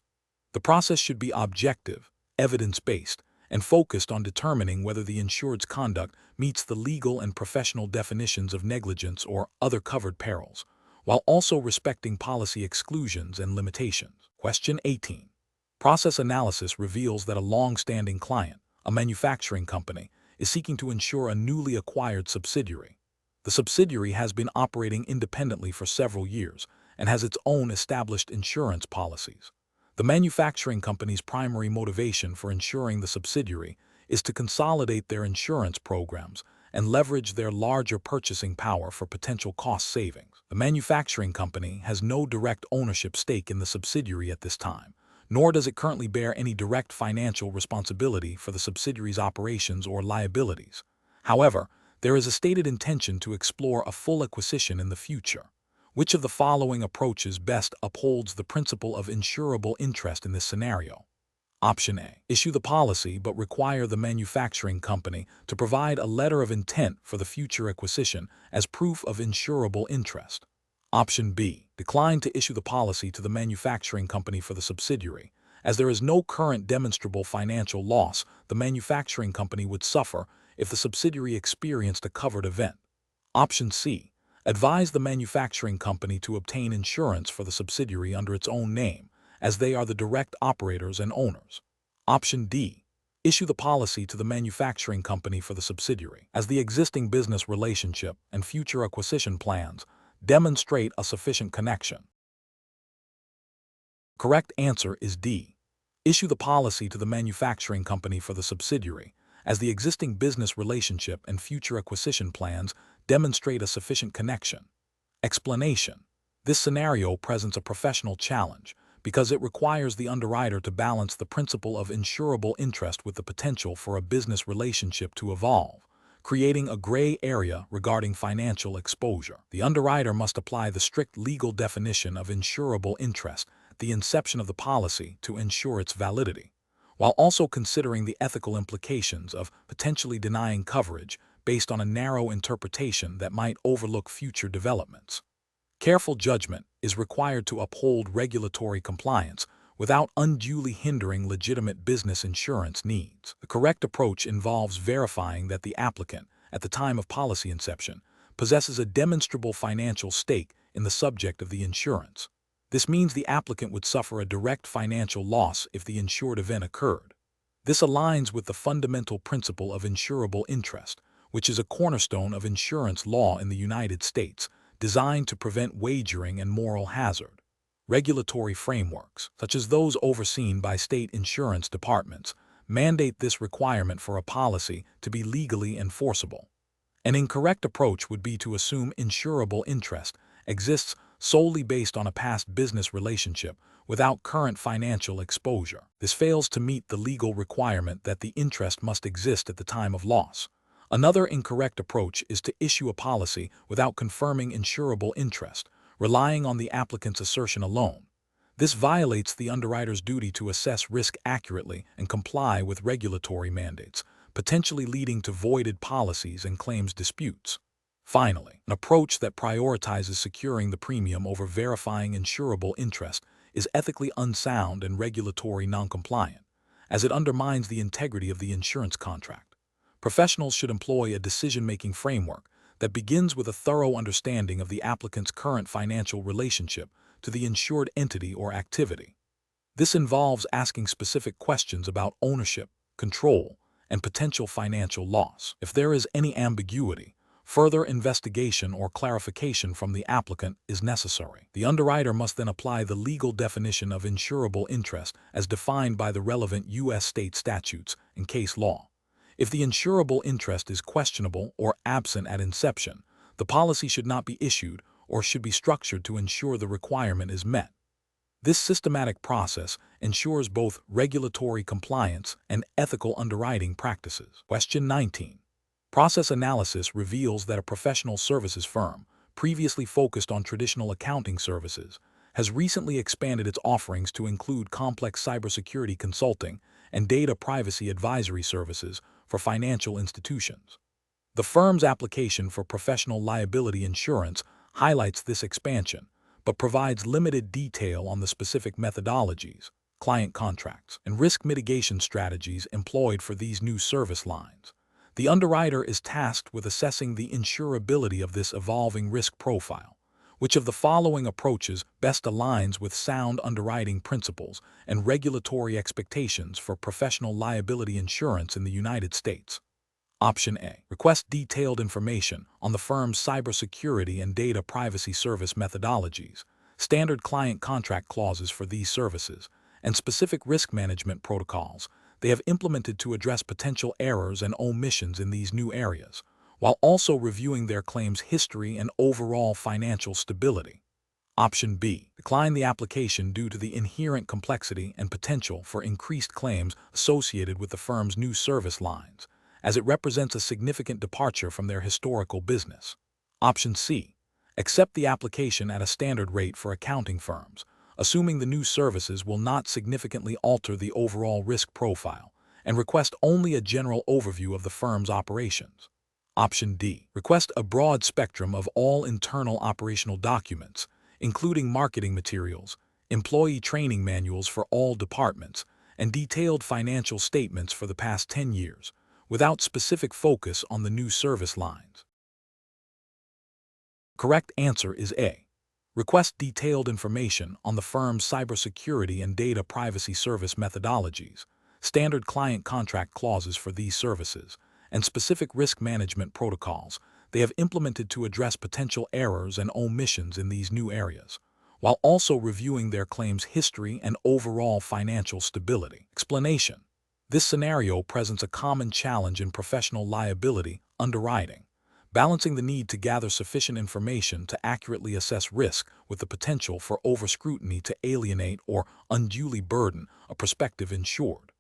The process should be objective, evidence-based, and focused on determining whether the insured's conduct meets the legal and professional definitions of negligence or other covered perils, while also respecting policy exclusions and limitations. Question 18. Process analysis reveals that a long-standing client, a manufacturing company, is seeking to insure a newly acquired subsidiary. The subsidiary has been operating independently for several years and has its own established insurance policies. The manufacturing company's primary motivation for insuring the subsidiary is to consolidate their insurance programs and leverage their larger purchasing power for potential cost savings. The manufacturing company has no direct ownership stake in the subsidiary at this time, nor does it currently bear any direct financial responsibility for the subsidiary's operations or liabilities. However, there is a stated intention to explore a full acquisition in the future. Which of the following approaches best upholds the principle of insurable interest in this scenario? Option A. Issue the policy but require the manufacturing company to provide a letter of intent for the future acquisition as proof of insurable interest. Option B. Decline to issue the policy to the manufacturing company for the subsidiary. As there is no current demonstrable financial loss the manufacturing company would suffer if the subsidiary experienced a covered event. Option C. Advise the manufacturing company to obtain insurance for the subsidiary under its own name, as they are the direct operators and owners. Option D. Issue the policy to the manufacturing company for the subsidiary, as the existing business relationship and future acquisition plans demonstrate a sufficient connection. Correct answer is D. Issue the policy to the manufacturing company for the subsidiary, as the existing business relationship and future acquisition plans demonstrate a sufficient connection. Explanation. This scenario presents a professional challenge because it requires the underwriter to balance the principle of insurable interest with the potential for a business relationship to evolve, creating a gray area regarding financial exposure. The underwriter must apply the strict legal definition of insurable interest at the inception of the policy to ensure its validity, while also considering the ethical implications of potentially denying coverage based on a narrow interpretation that might overlook future developments. Careful judgment is required to uphold regulatory compliance without unduly hindering legitimate business insurance needs. The correct approach involves verifying that the applicant, at the time of policy inception, possesses a demonstrable financial stake in the subject of the insurance. This means the applicant would suffer a direct financial loss if the insured event occurred. This aligns with the fundamental principle of insurable interest, which is a cornerstone of insurance law in the United States, designed to prevent wagering and moral hazard. Regulatory frameworks, such as those overseen by state insurance departments, mandate this requirement for a policy to be legally enforceable. An incorrect approach would be to assume insurable interest exists solely based on a past business relationship without current financial exposure. This fails to meet the legal requirement that the interest must exist at the time of loss. Another incorrect approach is to issue a policy without confirming insurable interest, relying on the applicant's assertion alone. This violates the underwriter's duty to assess risk accurately and comply with regulatory mandates, potentially leading to voided policies and claims disputes. Finally, an approach that prioritizes securing the premium over verifying insurable interest is ethically unsound and regulatory noncompliant, as it undermines the integrity of the insurance contract. Professionals should employ a decision-making framework that begins with a thorough understanding of the applicant's current financial relationship to the insured entity or activity. This involves asking specific questions about ownership, control, and potential financial loss. If there is any ambiguity, further investigation or clarification from the applicant is necessary. The underwriter must then apply the legal definition of insurable interest as defined by the relevant U.S. state statutes and case law. If the insurable interest is questionable or absent at inception, the policy should not be issued or should be structured to ensure the requirement is met. This systematic process ensures both regulatory compliance and ethical underwriting practices. Question 19. Process analysis reveals that a professional services firm, previously focused on traditional accounting services, has recently expanded its offerings to include complex cybersecurity consulting and data privacy advisory services for financial institutions. The firm's application for professional liability insurance highlights this expansion, but provides limited detail on the specific methodologies, client contracts, and risk mitigation strategies employed for these new service lines. The underwriter is tasked with assessing the insurability of this evolving risk profile. Which of the following approaches best aligns with sound underwriting principles and regulatory expectations for professional liability insurance in the United States? Option A. Request detailed information on the firm's cybersecurity and data privacy service methodologies, standard client contract clauses for these services, and specific risk management protocols they have implemented to address potential errors and omissions in these new areas, while also reviewing their claims history and overall financial stability. Option B. Decline the application due to the inherent complexity and potential for increased claims associated with the firm's new service lines, as it represents a significant departure from their historical business. Option C. Accept the application at a standard rate for accounting firms, assuming the new services will not significantly alter the overall risk profile, and request only a general overview of the firm's operations. Option D. Request a broad spectrum of all internal operational documents, including marketing materials, employee training manuals for all departments, and detailed financial statements for the past 10 years, without specific focus on the new service lines. Correct answer is A. Request detailed information on the firm's cybersecurity and data privacy service methodologies, standard client contract clauses for these services, and specific risk management protocols they have implemented to address potential errors and omissions in these new areas, while also reviewing their claims' history and overall financial stability. Explanation: this scenario presents a common challenge in professional liability underwriting, balancing the need to gather sufficient information to accurately assess risk with the potential for over-scrutiny to alienate or unduly burden a prospective insured.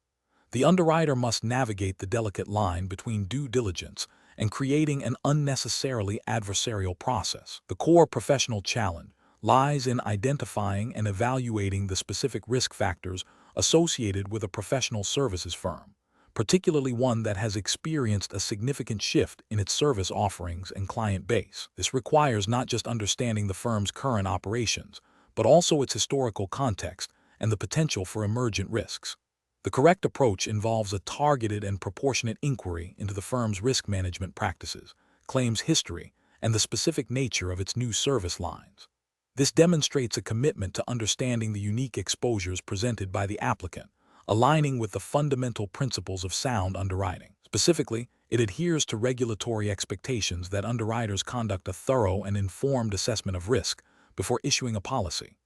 The underwriter must navigate the delicate line between due diligence and creating an unnecessarily adversarial process. The core professional challenge lies in identifying and evaluating the specific risk factors associated with a professional services firm, particularly one that has experienced a significant shift in its service offerings and client base. This requires not just understanding the firm's current operations, but also its historical context and the potential for emergent risks. The correct approach involves a targeted and proportionate inquiry into the firm's risk management practices, claims history, and the specific nature of its new service lines. This demonstrates a commitment to understanding the unique exposures presented by the applicant, aligning with the fundamental principles of sound underwriting. Specifically, it adheres to regulatory expectations that underwriters conduct a thorough and informed assessment of risk before issuing a policy.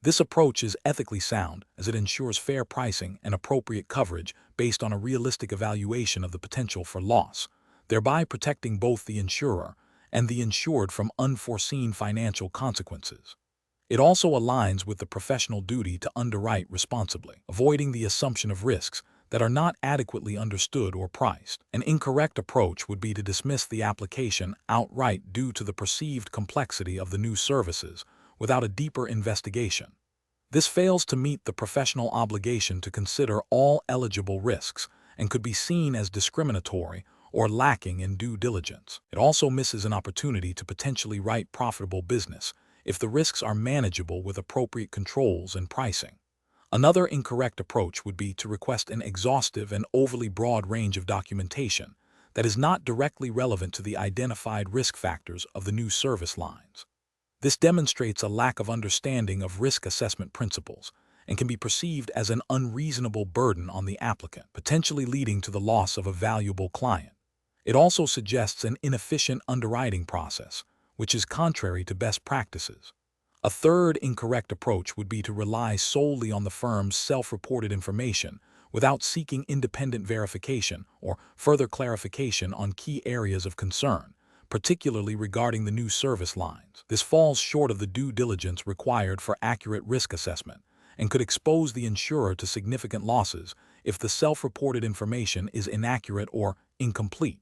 This approach is ethically sound as it ensures fair pricing and appropriate coverage based on a realistic evaluation of the potential for loss, thereby protecting both the insurer and the insured from unforeseen financial consequences. It also aligns with the professional duty to underwrite responsibly, avoiding the assumption of risks that are not adequately understood or priced. An incorrect approach would be to dismiss the application outright due to the perceived complexity of the new services without a deeper investigation. This fails to meet the professional obligation to consider all eligible risks and could be seen as discriminatory or lacking in due diligence. It also misses an opportunity to potentially write profitable business if the risks are manageable with appropriate controls and pricing. Another incorrect approach would be to request an exhaustive and overly broad range of documentation that is not directly relevant to the identified risk factors of the new service lines. This demonstrates a lack of understanding of risk assessment principles and can be perceived as an unreasonable burden on the applicant, potentially leading to the loss of a valuable client. It also suggests an inefficient underwriting process, which is contrary to best practices. A third incorrect approach would be to rely solely on the firm's self-reported information without seeking independent verification or further clarification on key areas of concern, particularly regarding the new service lines. This falls short of the due diligence required for accurate risk assessment and could expose the insurer to significant losses if the self-reported information is inaccurate or incomplete.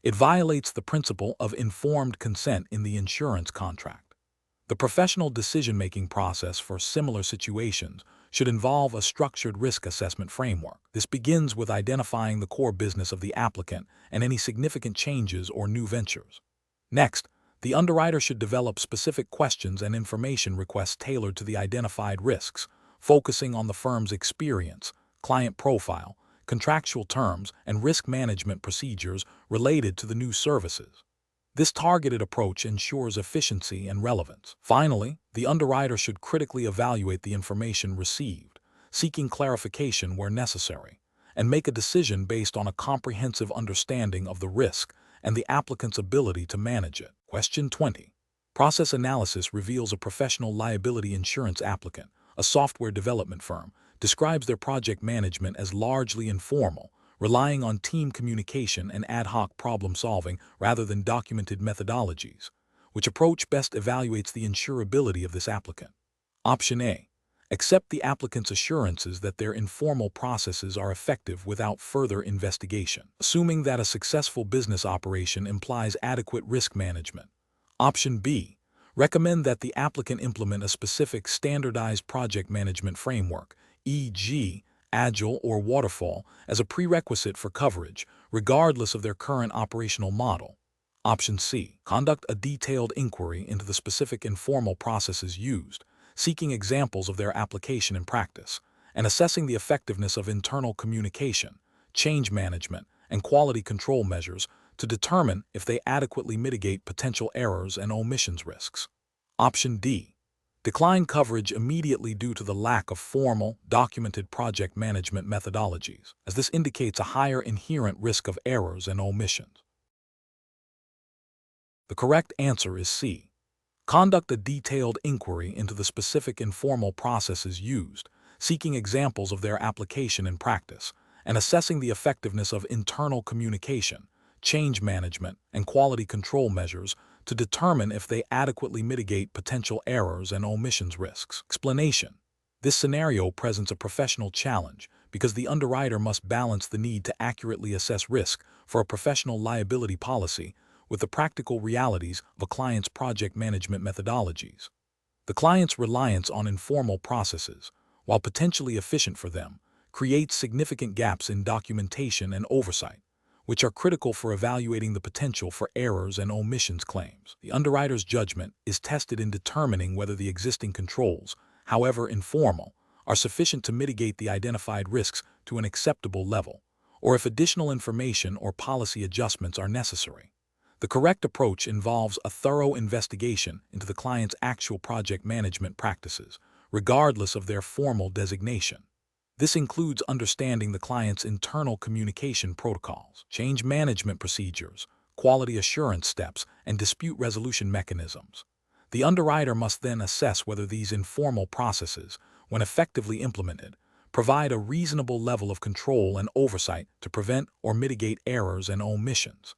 It violates the principle of informed consent in the insurance contract. The professional decision-making process for similar situations should involve a structured risk assessment framework. This begins with identifying the core business of the applicant and any significant changes or new ventures. Next, the underwriter should develop specific questions and information requests tailored to the identified risks, focusing on the firm's experience, client profile, contractual terms, and risk management procedures related to the new services. This targeted approach ensures efficiency and relevance. Finally, the underwriter should critically evaluate the information received, seeking clarification where necessary, and make a decision based on a comprehensive understanding of the risk and the applicant's ability to manage it. Question 20. Process analysis reveals a professional liability insurance applicant, a software development firm, describes their project management as largely informal, relying on team communication and ad hoc problem-solving rather than documented methodologies. Which approach best evaluates the insurability of this applicant? Option A. Accept the applicant's assurances that their informal processes are effective without further investigation, assuming that a successful business operation implies adequate risk management. Option B. Recommend that the applicant implement a specific standardized project management framework, e.g., Agile or Waterfall, as a prerequisite for coverage, regardless of their current operational model. Option C. Conduct a detailed inquiry into the specific informal processes used, seeking examples of their application in practice, and assessing the effectiveness of internal communication, change management, and quality control measures to determine if they adequately mitigate potential errors and omissions risks. Option D. decline coverage immediately due to the lack of formal, documented project management methodologies, as this indicates a higher inherent risk of errors and omissions. The correct answer is C. Conduct a detailed inquiry into the specific informal processes used, seeking examples of their application in practice, and assessing the effectiveness of internal communication, change management, and quality control measures to determine if they adequately mitigate potential errors and omissions risks. Explanation: this scenario presents a professional challenge because the underwriter must balance the need to accurately assess risk for a professional liability policy with the practical realities of a client's project management methodologies. The client's reliance on informal processes, while potentially efficient for them, creates significant gaps in documentation and oversight, which are critical for evaluating the potential for errors and omissions claims. The underwriter's judgment is tested in determining whether the existing controls, however informal, are sufficient to mitigate the identified risks to an acceptable level, or if additional information or policy adjustments are necessary. The correct approach involves a thorough investigation into the client's actual project management practices, regardless of their formal designation. This includes understanding the client's internal communication protocols, change management procedures, quality assurance steps, and dispute resolution mechanisms. The underwriter must then assess whether these informal processes, when effectively implemented, provide a reasonable level of control and oversight to prevent or mitigate errors and omissions.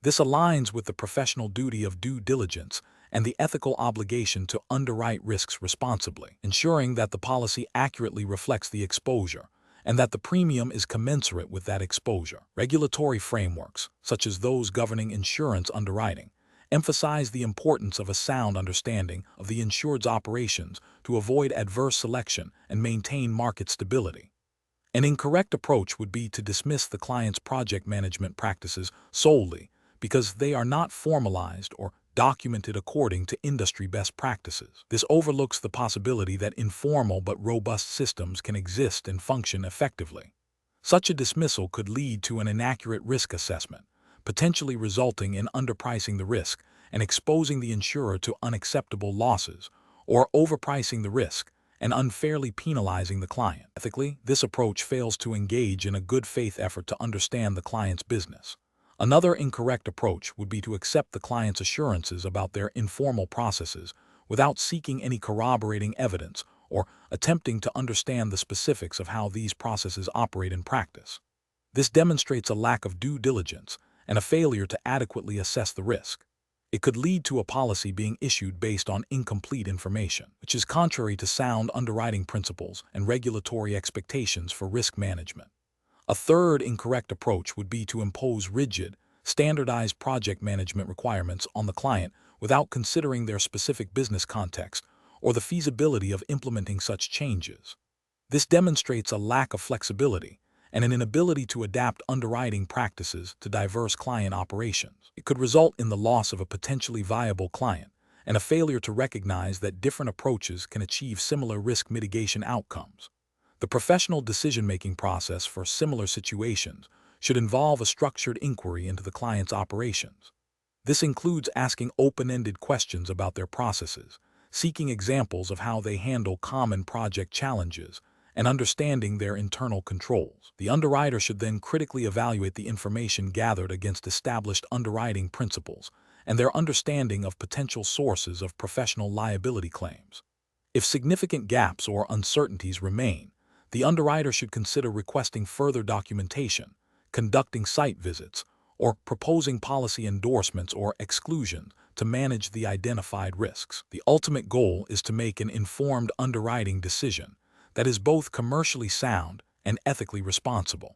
This aligns with the professional duty of due diligence and the ethical obligation to underwrite risks responsibly, ensuring that the policy accurately reflects the exposure and that the premium is commensurate with that exposure. Regulatory frameworks, such as those governing insurance underwriting, emphasize the importance of a sound understanding of the insured's operations to avoid adverse selection and maintain market stability. An incorrect approach would be to dismiss the client's project management practices solely because they are not formalized or documented according to industry best practices. This overlooks the possibility that informal but robust systems can exist and function effectively. Such a dismissal could lead to an inaccurate risk assessment, potentially resulting in underpricing the risk and exposing the insurer to unacceptable losses, or overpricing the risk and unfairly penalizing the client. Ethically, this approach fails to engage in a good faith effort to understand the client's business. Another incorrect approach would be to accept the client's assurances about their informal processes without seeking any corroborating evidence or attempting to understand the specifics of how these processes operate in practice. This demonstrates a lack of due diligence and a failure to adequately assess the risk. It could lead to a policy being issued based on incomplete information, which is contrary to sound underwriting principles and regulatory expectations for risk management. A third incorrect approach would be to impose rigid, standardized project management requirements on the client without considering their specific business context or the feasibility of implementing such changes. This demonstrates a lack of flexibility and an inability to adapt underwriting practices to diverse client operations. It could result in the loss of a potentially viable client and a failure to recognize that different approaches can achieve similar risk mitigation outcomes. The professional decision-making process for similar situations should involve a structured inquiry into the client's operations. This includes asking open-ended questions about their processes, seeking examples of how they handle common project challenges, and understanding their internal controls. The underwriter should then critically evaluate the information gathered against established underwriting principles and their understanding of potential sources of professional liability claims. If significant gaps or uncertainties remain, the underwriter should consider requesting further documentation, conducting site visits, or proposing policy endorsements or exclusions to manage the identified risks. The ultimate goal is to make an informed underwriting decision that is both commercially sound and ethically responsible.